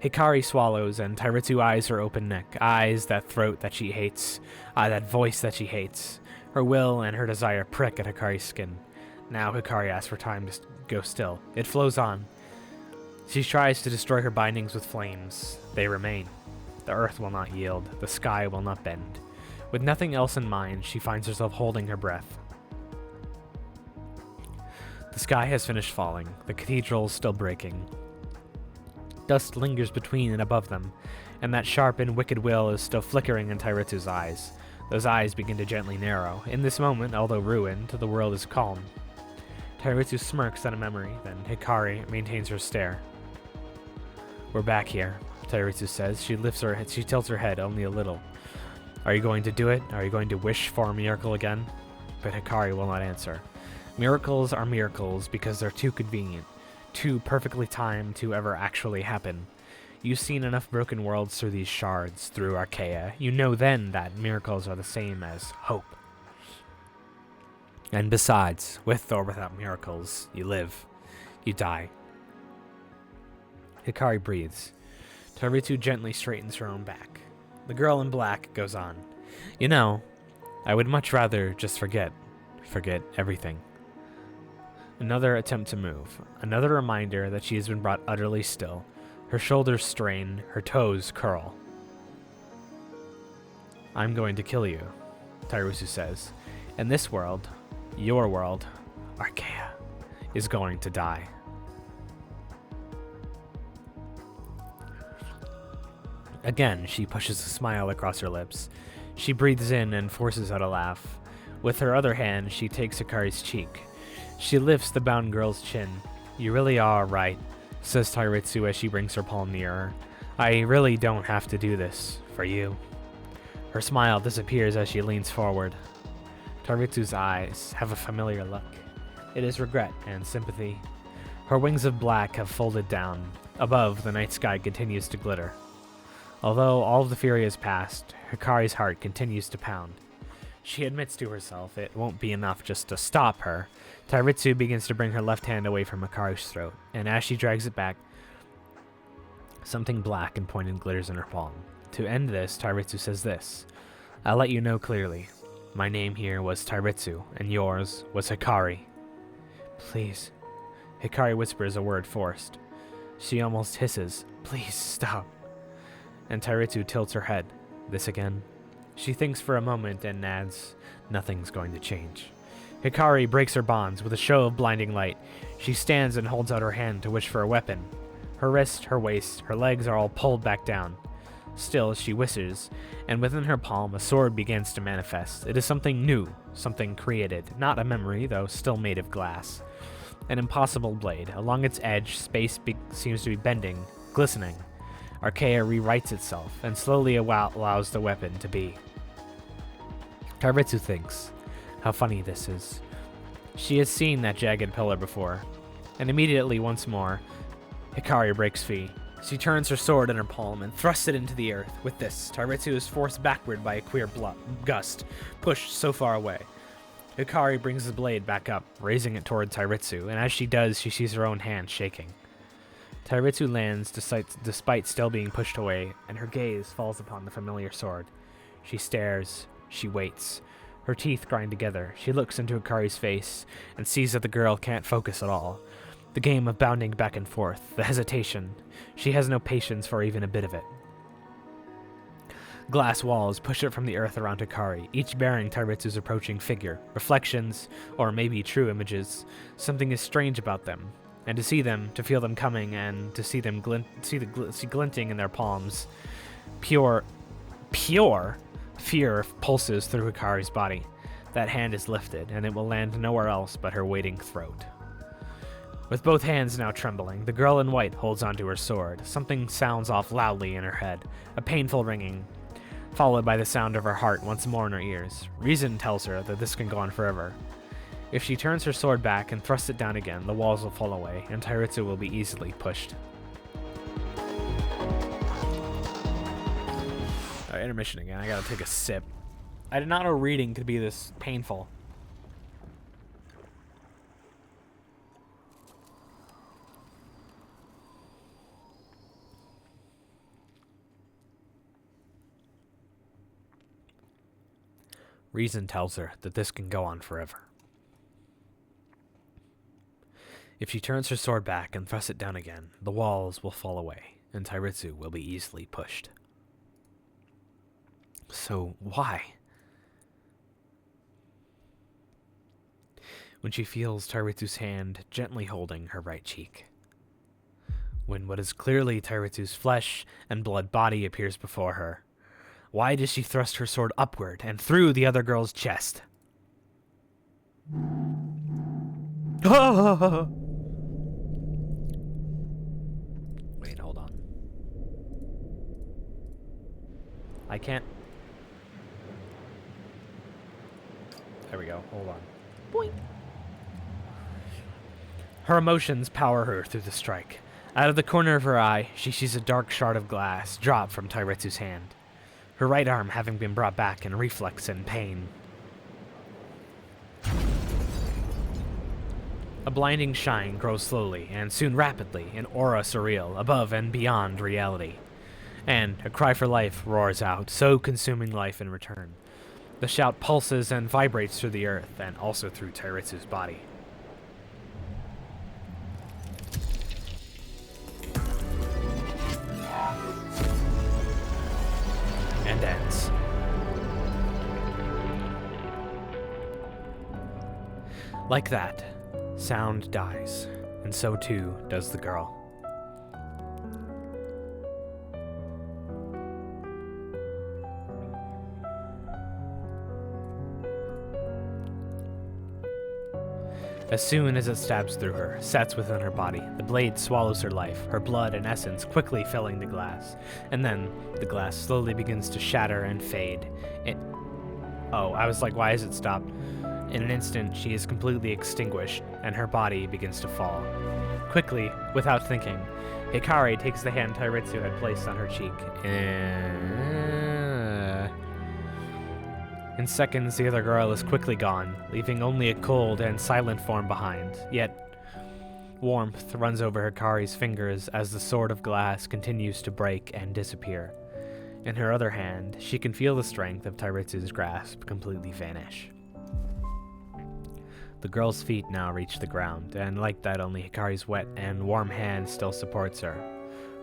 Hikari swallows, and Tairitsu eyes her open neck, eyes that throat that she hates, that voice that she hates. Her will and her desire prick at Hikari's skin. Now Hikari asks for time to go still. It flows on. She tries to destroy her bindings with flames. They remain. The earth will not yield. The sky will not bend. With nothing else in mind, she finds herself holding her breath. The sky has finished falling. The cathedral is still breaking. Dust lingers between and above them, and that sharp and wicked will is still flickering in Tairitsu's eyes. Those eyes begin to gently narrow. In this moment, although ruined, the world is calm. Tairitsu smirks at a memory, then Hikari maintains her stare. We're back here, Tairitsu says. She tilts her head only a little. Are you going to do it? Are you going to wish for a miracle again? But Hikari will not answer. Miracles are miracles because they're too convenient, too perfectly timed to ever actually happen. You've seen enough broken worlds through these shards, through Arcaea. You know then that miracles are the same as hope. And besides, with or without miracles, you live. You die. Hikari breathes. Tairitsu gently straightens her own back. The girl in black goes on. You know, I would much rather just forget everything. Another attempt to move. Another reminder that she has been brought utterly still. Her shoulders strain, her toes curl. I'm going to kill you, Tairitsu says. In this world, your world, Arcaea, is going to die. Again, she pushes a smile across her lips. She breathes in and forces out a laugh. With her other hand, she takes Hikari's cheek. She lifts the bound girl's chin. You really are right, says Tairitsu as she brings her palm nearer. I really don't have to do this for you. Her smile disappears as she leans forward. Tairitsu's eyes have a familiar look. It is regret and sympathy. Her wings of black have folded down. Above, the night sky continues to glitter. Although all of the fury has passed, Hikari's heart continues to pound. She admits to herself it won't be enough just to stop her. Tairitsu begins to bring her left hand away from Hikari's throat, and as she drags it back, something black and pointed glitters in her palm. To end this, Tairitsu says this. I'll let you know clearly. My name here was Tairitsu, and yours was Hikari. Please. Hikari whispers a word forced. She almost hisses, please stop. And Tairitsu tilts her head. This again? She thinks for a moment and adds, nothing's going to change. Hikari breaks her bonds with a show of blinding light. She stands and holds out her hand to wish for a weapon. Her wrist, her waist, her legs are all pulled back down. Still, she wishes, and within her palm a sword begins to manifest. It is something new, something created, not a memory, though still made of glass. An impossible blade. Along its edge, space seems to be bending, glistening. Arcaea rewrites itself, and slowly allows the weapon to be. Tairitsu thinks, how funny this is. She has seen that jagged pillar before, and immediately once more, Hikari breaks free. She turns her sword in her palm and thrusts it into the earth. With this, Tairitsu is forced backward by a queer gust, pushed so far away. Hikari brings the blade back up, raising it toward Tairitsu, and as she does, she sees her own hand shaking. Tairitsu lands despite still being pushed away, and her gaze falls upon the familiar sword. She stares. She waits. Her teeth grind together. She looks into Hikari's face and sees that the girl can't focus at all. The game of bounding back and forth, the hesitation. She has no patience for even a bit of it. Glass walls push it from the earth around Hikari, each bearing Tairitsu's approaching figure. Reflections, or maybe true images. Something is strange about them. And to see them, to feel them coming, and to see them glinting in their palms, pure fear pulses through Hikari's body. That hand is lifted, and it will land nowhere else but her waiting throat. With both hands now trembling, the girl in white holds onto her sword. Something sounds off loudly in her head, a painful ringing, followed by the sound of her heart once more in her ears. Reason tells her that this can go on forever. If she turns her sword back and thrusts it down again, the walls will fall away, and Tairitsu will be easily pushed. Alright, intermission again. I gotta take a sip. I did not know reading could be this painful. Reason tells her that this can go on forever. If she turns her sword back and thrusts it down again, the walls will fall away, and Tairitsu will be easily pushed. So why? When she feels Tairitsu's hand gently holding her right cheek. When what is clearly Tairitsu's flesh and blood body appears before her, why does she thrust her sword upward and through the other girl's chest? Wait, hold on. I can't... There we go, hold on. Boing. Her emotions power her through the strike. Out of the corner of her eye, she sees a dark shard of glass drop from Tairitsu's hand, her right arm having been brought back in reflex and pain. A blinding shine grows slowly and soon rapidly, an aura surreal, above and beyond reality. And a cry for life roars out, so consuming life in return. The shout pulses and vibrates through the earth and also through Tairitsu's body. And ends. Like that, sound dies, and so too does the girl. As soon as it stabs through her, sets within her body, the blade swallows her life, her blood and essence quickly filling the glass. And then, the glass slowly begins to shatter and fade. Oh, I was like, why has it stopped? In an instant, she is completely extinguished, and her body begins to fall. Quickly, without thinking, Hikari takes the hand Tairitsu had placed on her cheek. In seconds, the other girl is quickly gone, leaving only a cold and silent form behind. Yet, warmth runs over Hikari's fingers as the sword of glass continues to break and disappear. In her other hand, she can feel the strength of Tairitsu's grasp completely vanish. The girl's feet now reach the ground, and like that, only Hikari's wet and warm hand still supports her.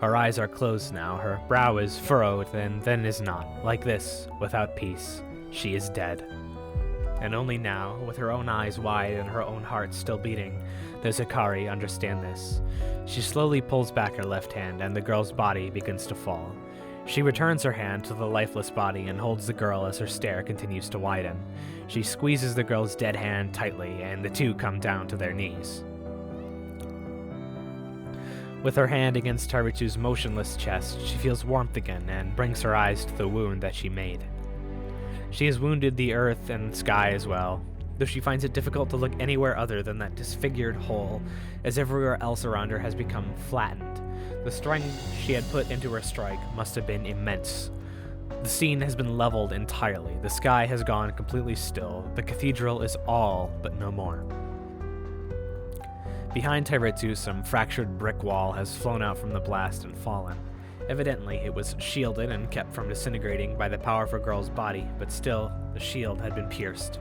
Her eyes are closed now, her brow is furrowed and then is not. Like this, without peace. She is dead. And only now, with her own eyes wide and her own heart still beating, does Hikari understand this. She slowly pulls back her left hand, and the girl's body begins to fall. She returns her hand to the lifeless body and holds the girl as her stare continues to widen. She squeezes the girl's dead hand tightly, and the two come down to their knees. With her hand against Tairitsu's motionless chest, she feels warmth again and brings her eyes to the wound that she made. She has wounded the earth and sky as well, though she finds it difficult to look anywhere other than that disfigured hole, as everywhere else around her has become flattened. The strength she had put into her strike must have been immense. The scene has been leveled entirely. The sky has gone completely still. The cathedral is all but no more. Behind Tairitsu, some fractured brick wall has flown out from the blast and fallen. Evidently, it was shielded and kept from disintegrating by the power of her girl's body, but still, the shield had been pierced.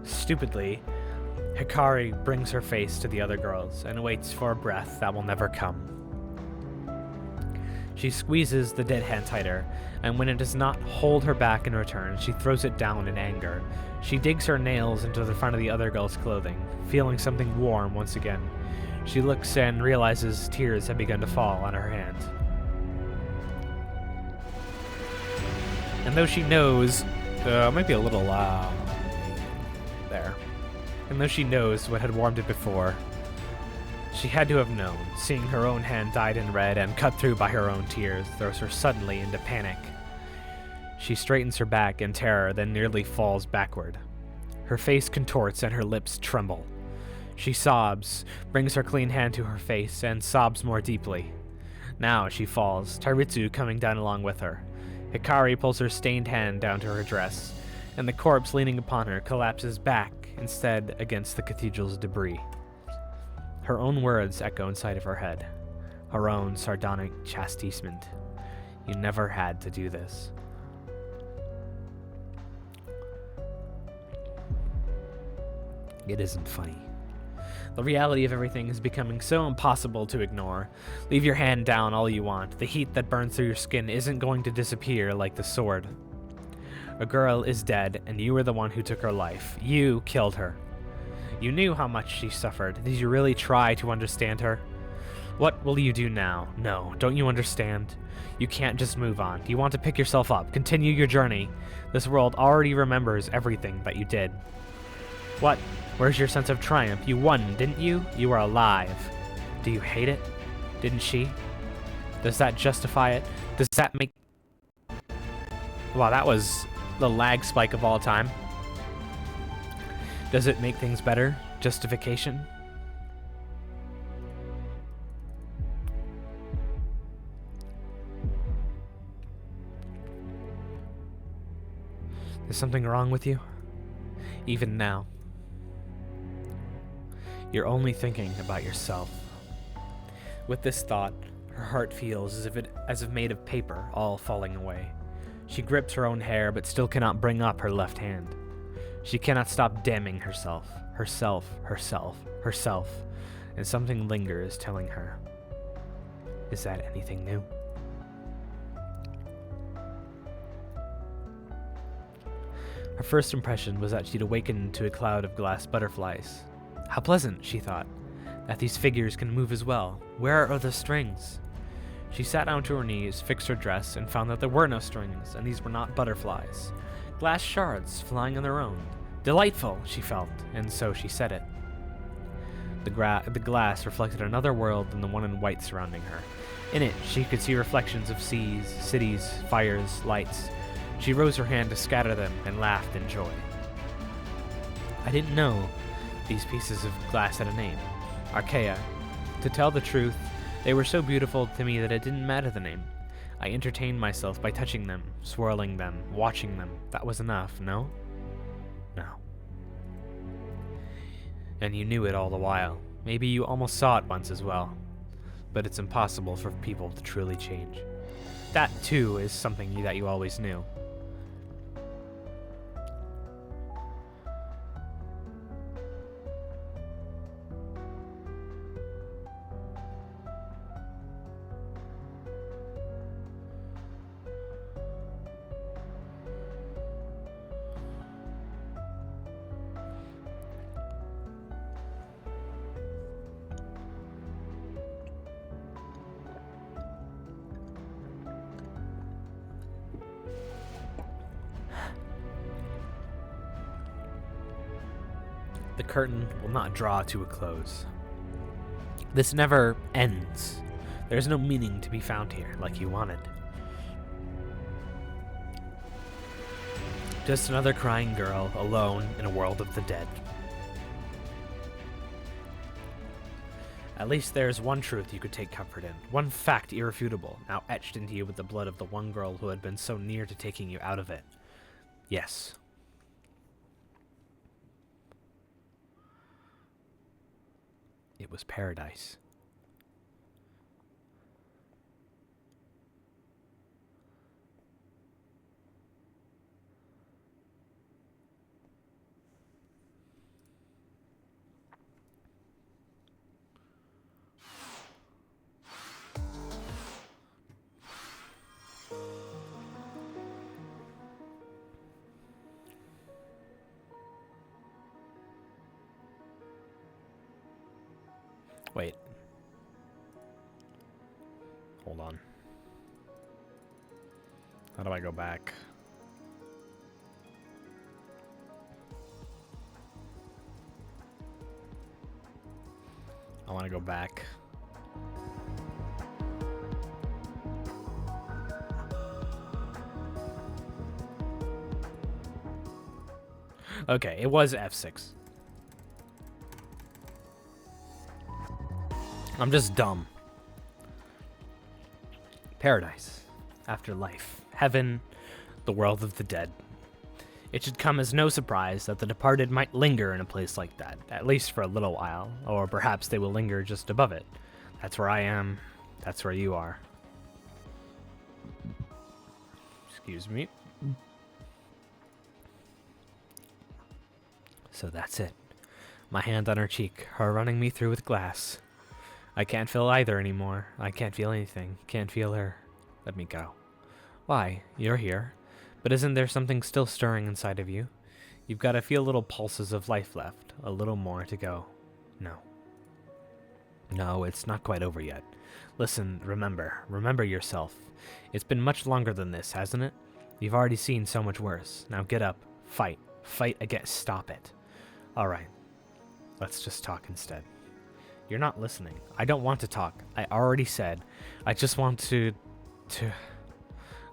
Stupidly, Hikari brings her face to the other girl's and waits for a breath that will never come. She squeezes the dead hand tighter, and when it does not hold her back in return, she throws it down in anger. She digs her nails into the front of the other girl's clothing, feeling something warm once again. She looks and realizes tears have begun to fall on her hand. And though she knows, it might be a little loud. There. And though she knows what had warmed it before, she had to have known. Seeing her own hand dyed in red and cut through by her own tears throws her suddenly into panic. She straightens her back in terror, then nearly falls backward. Her face contorts and her lips tremble. She sobs, brings her clean hand to her face, and sobs more deeply. Now she falls, Tairitsu coming down along with her. Hikari pulls her stained hand down to her dress, and the corpse leaning upon her collapses back instead against the cathedral's debris. Her own words echo inside of her head, her own sardonic chastisement. You never had to do this. It isn't funny. The reality of everything is becoming so impossible to ignore. Leave your hand down all you want. The heat that burns through your skin isn't going to disappear like the sword. A girl is dead, and you were the one who took her life. You killed her. You knew how much she suffered. Did you really try to understand her? What will you do now? No, don't you understand? You can't just move on. You want to pick yourself up, continue your journey. This world already remembers everything that you did. What? Where's your sense of triumph? You won, didn't you? You are alive. Do you hate it? Didn't she? Does that justify it? Does that make... Wow, that was the lag spike of all time. Does it make things better? Justification? Is something wrong with you? Even now. You're only thinking about yourself. With this thought, her heart feels as if made of paper, all falling away. She grips her own hair, but still cannot bring up her left hand. She cannot stop damning herself, and something lingers telling her. Is that anything new? Her first impression was that she'd awakened to a cloud of glass butterflies. How pleasant, she thought, that these figures can move as well. Where are the strings? She sat down to her knees, fixed her dress, and found that there were no strings, and these were not butterflies. Glass shards flying on their own. Delightful, she felt, and so she said it. The glass reflected another world than the one in white surrounding her. In it, she could see reflections of seas, cities, fires, lights. She rose her hand to scatter them and laughed in joy. I didn't know these pieces of glass had a name. Arcaea. To tell the truth, they were so beautiful to me that it didn't matter the name. I entertained myself by touching them, swirling them, watching them. That was enough, no? No. And you knew it all the while. Maybe you almost saw it once as well. But it's impossible for people to truly change. That, too, is something that you always knew. The curtain will not draw to a close. This never ends. There's no meaning to be found here, like you wanted. Just another crying girl, alone in a world of the dead. At least there's one truth you could take comfort in, one fact irrefutable, now etched into you with the blood of the one girl who had been so near to taking you out of it. Yes. It was paradise. Wait. Hold on. How do I go back? I want to go back. Okay, it was F6. I'm just dumb. Paradise, afterlife, heaven, the world of the dead. It should come as no surprise that the departed might linger in a place like that, at least for a little while, or perhaps they will linger just above it. That's where I am, that's where you are. Excuse me. So that's it. My hand on her cheek, her running me through with glass. I can't feel either anymore. I can't feel anything. Can't feel her. Let me go. Why? You're here. But isn't there something still stirring inside of you? You've got a few little pulses of life left. A little more to go. No. No, it's not quite over yet. Listen, remember. Remember yourself. It's been much longer than this, hasn't it? You've already seen so much worse. Now get up. Fight. Fight against. Stop it. Alright. Let's just talk instead. You're not listening. I don't want to talk. I already said. I just want to...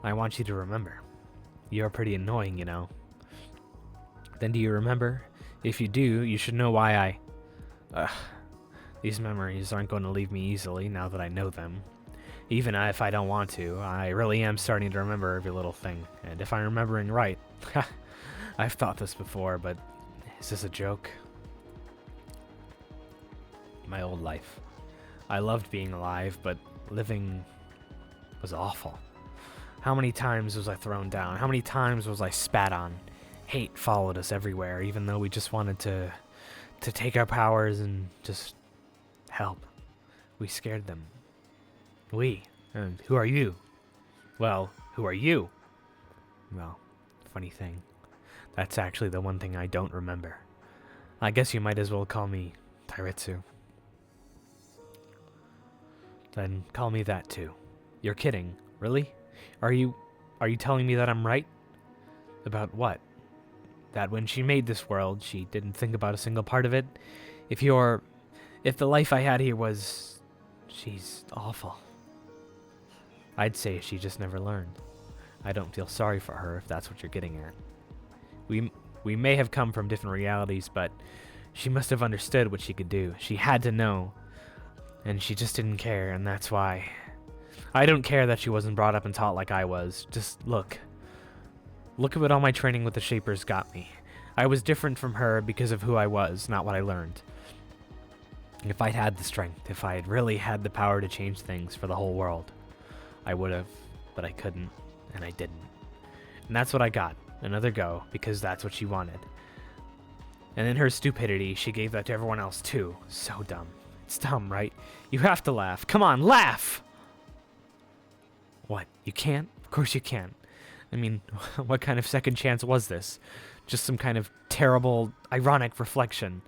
I want you to remember. You're pretty annoying, you know. Then do you remember? If you do, you should know why these memories aren't going to leave me easily now that I know them. Even if I don't want to, I really am starting to remember every little thing. And if I'm remembering right... I've thought this before, but is this a joke? My old life. I loved being alive, but living was awful. How many times was I thrown down? How many times was I spat on? Hate followed us everywhere, even though we just wanted to take our powers and just help. We scared them. We? And who are you? Well, who are you? Well, funny thing. That's actually the one thing I don't remember. I guess you might as well call me Tairitsu. Then call me that too. You're kidding, really? Are you telling me that I'm right? About what? That when she made this world, she didn't think about a single part of it? If the life I had here was... She's awful. I'd say she just never learned. I don't feel sorry for her if that's what you're getting at. We may have come from different realities, but she must have understood what she could do. She had to know. And she just didn't care, and that's why. I don't care that she wasn't brought up and taught like I was. Just look. Look at what all my training with the Shapers got me. I was different from her because of who I was, not what I learned. If I'd had the strength, if I had really had the power to change things for the whole world, I would have, but I couldn't, and I didn't. And that's what I got. Another go, because that's what she wanted. And in her stupidity, she gave that to everyone else too. So dumb. It's dumb, right? You have to laugh. Come on, laugh! What? You can't? Of course you can't. I mean, what kind of second chance was this? Just some kind of terrible, ironic reflection.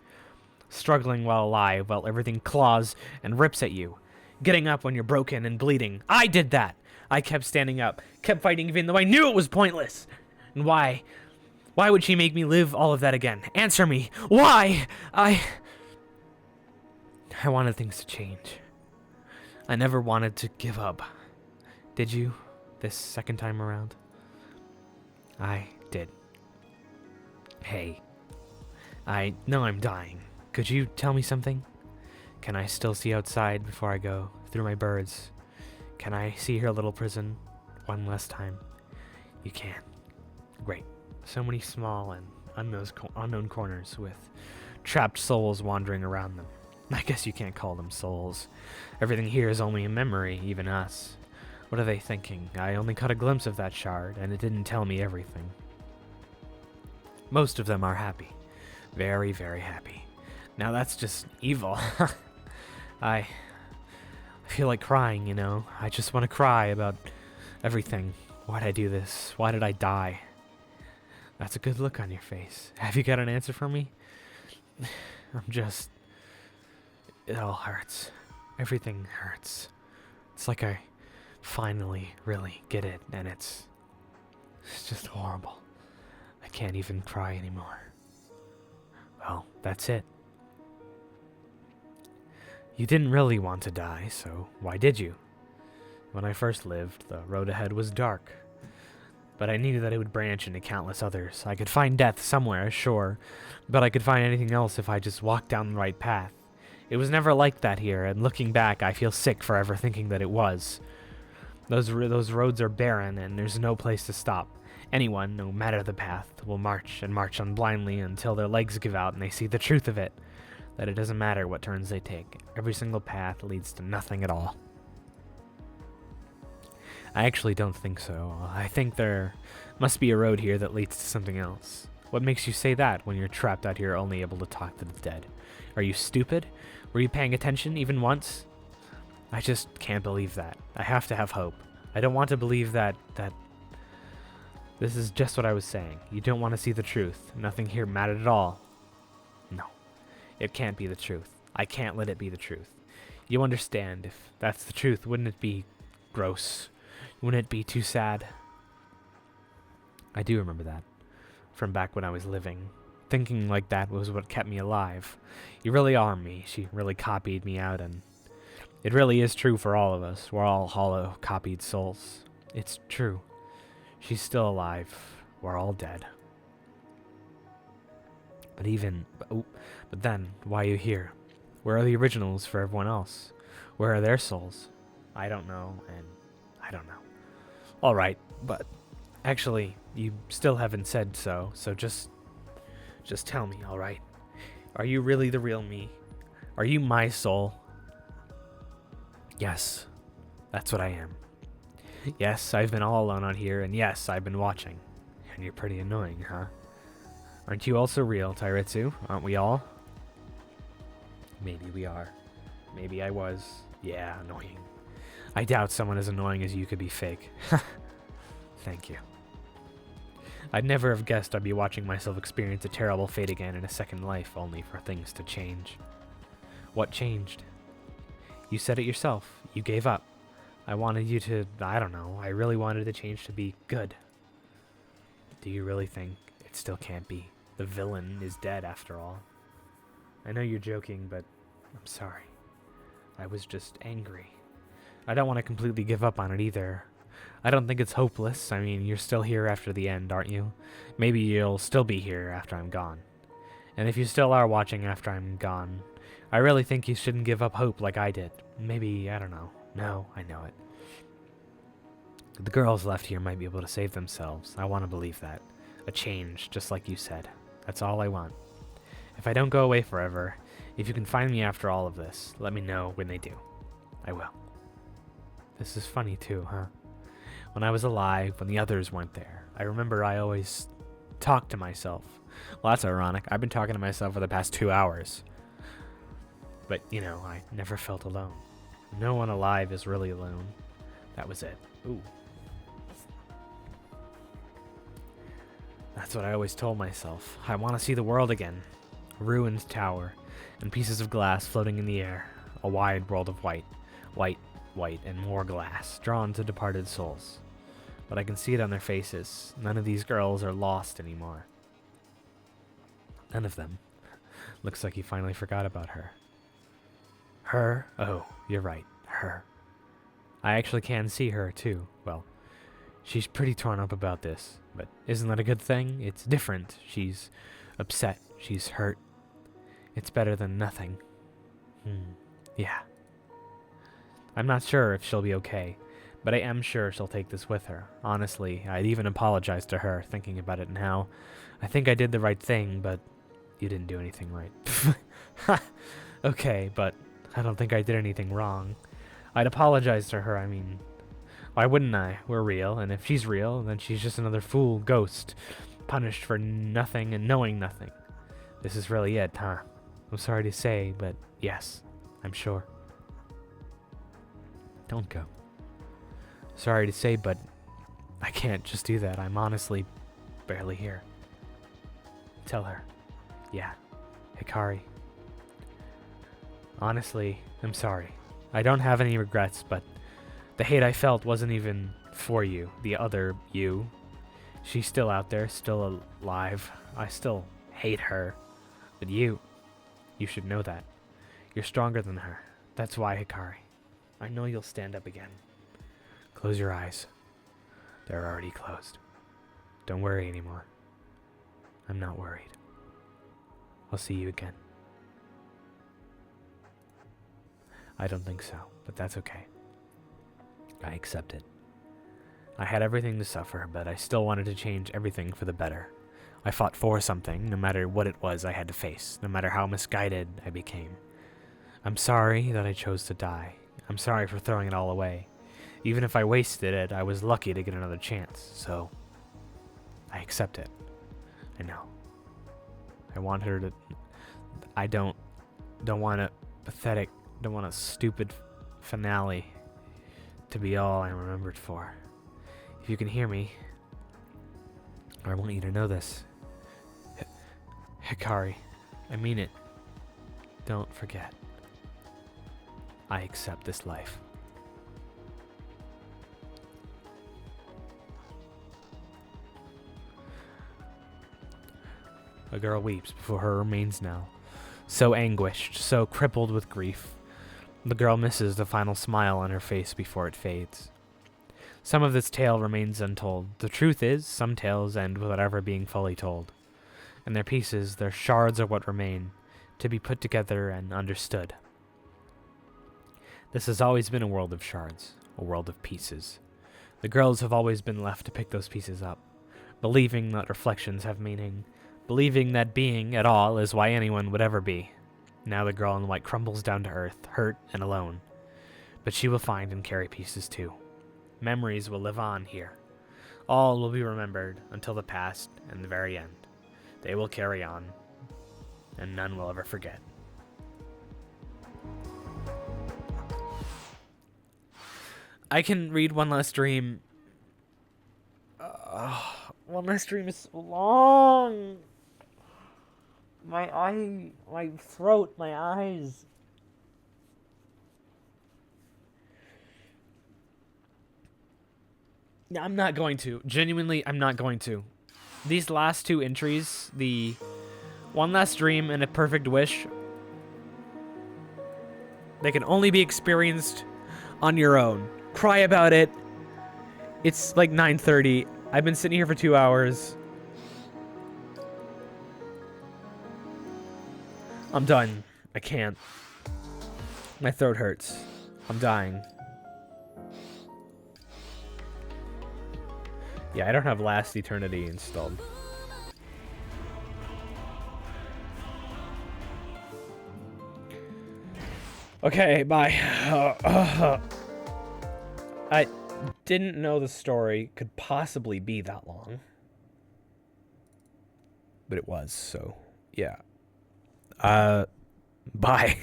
Struggling while alive, while everything claws and rips at you. Getting up when you're broken and bleeding. I did that! I kept standing up, kept fighting even though I knew it was pointless. And why? Why would she make me live all of that again? Answer me! Why? I wanted things to change. I never wanted to give up. Did you? This second time around? I did. Hey. I know I'm dying. Could you tell me something? Can I still see outside before I go? Through my birds? Can I see her little prison one last time? You can. Great. So many small and unknown corners with trapped souls wandering around them. I guess you can't call them souls. Everything here is only a memory, even us. What are they thinking? I only caught a glimpse of that shard, and it didn't tell me everything. Most of them are happy. Very, very happy. Now that's just evil. I feel like crying, you know? I just want to cry about everything. Why'd I do this? Why did I die? That's a good look on your face. Have you got an answer for me? It all hurts. Everything hurts. It's like I finally really get it, and it's just horrible. I can't even cry anymore. Well, that's it. You didn't really want to die, so why did you? When I first lived, the road ahead was dark. But I knew that it would branch into countless others. I could find death somewhere, sure, but I could find anything else if I just walked down the right path. It was never like that here, and looking back, I feel sick for ever thinking that it was. Those roads are barren, and there's no place to stop. Anyone, no matter the path, will march and march on blindly until their legs give out and they see the truth of it, that it doesn't matter what turns they take. Every single path leads to nothing at all. I actually don't think so. I think there must be a road here that leads to something else. What makes you say that when you're trapped out here only able to talk to the dead? Are you stupid? Were you paying attention even once? I just can't believe that. I have to have hope. I don't want to believe that this is just what I was saying. You don't want to see the truth. Nothing here mattered at all. No, it can't be the truth. I can't let it be the truth. You understand, if that's the truth, wouldn't it be gross? Wouldn't it be too sad? I do remember that, from back when I was living. Thinking like that was what kept me alive. You really are me. She really copied me out, and it really is true for all of us. We're all hollow, copied souls. It's true. She's still alive. We're all dead. But then, why are you here? Where are the originals for everyone else? Where are their souls? I don't know, and I don't know. Alright, but actually, you still haven't said so just tell me, alright? Are you really the real me? Are you my soul? Yes, that's what I am. Yes, I've been all alone out here, and yes, I've been watching. And you're pretty annoying, huh? Aren't you also real, Tairitsu? Aren't we all? Maybe we are. Maybe I was. Yeah, annoying. I doubt someone as annoying as you could be fake. Thank you. I'd never have guessed I'd be watching myself experience a terrible fate again in a second life, only for things to change. What changed? You said it yourself. You gave up. I wanted you to, I don't know, I really wanted the change to be good. Do you really think it still can't be? The villain is dead after all. I know you're joking, but I'm sorry. I was just angry. I don't want to completely give up on it either. I don't think it's hopeless. I mean, you're still here after the end, aren't you? Maybe you'll still be here after I'm gone. And if you still are watching after I'm gone, I really think you shouldn't give up hope like I did. Maybe, I don't know. No, I know it. The girls left here might be able to save themselves. I want to believe that. A change, just like you said. That's all I want. If I don't go away forever, if you can find me after all of this, let me know when they do. I will. This is funny too, huh? When I was alive, when the others weren't there, I remember I always talked to myself. Well, that's ironic. I've been talking to myself for the past 2 hours. But, you know, I never felt alone. No one alive is really alone. That was it. Ooh. That's what I always told myself. I want to see the world again. A ruined tower, and pieces of glass floating in the air. A wide world of white. White, white, and more glass, drawn to departed souls. But I can see it on their faces. None of these girls are lost anymore. None of them. Looks like you finally forgot about her. Her? Oh, you're right. Her. I actually can see her, too. Well, she's pretty torn up about this. But isn't that a good thing? It's different. She's upset. She's hurt. It's better than nothing. Yeah. I'm not sure if she'll be okay, but I am sure she'll take this with her. Honestly, I'd even apologize to her, thinking about it now. I think I did the right thing, but you didn't do anything right. Okay, but I don't think I did anything wrong. I'd apologize to her, I mean, why wouldn't I? We're real, and if she's real, then she's just another fool ghost, punished for nothing and knowing nothing. This is really it, huh? I'm sorry to say, but yes, I'm sure. Don't go. Sorry to say, but I can't just do that. I'm honestly barely here. Tell her. Yeah, Hikari. Honestly, I'm sorry. I don't have any regrets, but the hate I felt wasn't even for you, the other you. She's still out there, still alive. I still hate her. But you should know that. You're stronger than her. That's why, Hikari. I know you'll stand up again. Close your eyes. They're already closed. Don't worry anymore. I'm not worried. I'll see you again. I don't think so, but that's okay. I accept it. I had everything to suffer, but I still wanted to change everything for the better. I fought for something, no matter what it was I had to face, no matter how misguided I became. I'm sorry that I chose to die. I'm sorry for throwing it all away. Even if I wasted it, I was lucky to get another chance, so I accept it. I know. I want her to... I don't want a pathetic, don't want a stupid finale to be all I'm remembered for. If you can hear me, I want you to know this. Hikari, I mean it. Don't forget. I accept this life. A girl weeps before her remains now. So anguished, so crippled with grief. The girl misses the final smile on her face before it fades. Some of this tale remains untold. The truth is, some tales end without ever being fully told. And their pieces, their shards are what remain, to be put together and understood. This has always been a world of shards, a world of pieces. The girls have always been left to pick those pieces up, believing that reflections have meaning, believing that being at all is why anyone would ever be. Now the girl in white crumbles down to earth, hurt and alone. But she will find and carry pieces too. Memories will live on here. All will be remembered until the past and the very end. They will carry on, and none will ever forget. I can read One Last Dream. One Last Dream is so long. My throat, my eyes. No, I'm not going to. Genuinely, I'm not going to. These last two entries, the One Last Dream and A Perfect Wish, they can only be experienced on your own. Cry about it. It's like 9:30. I've been sitting here for 2 hours. I'm done. I can't. My throat hurts. I'm dying. Yeah, I don't have Last Eternity installed. Okay, bye. I didn't know the story could possibly be that long. But it was, so yeah. Bye.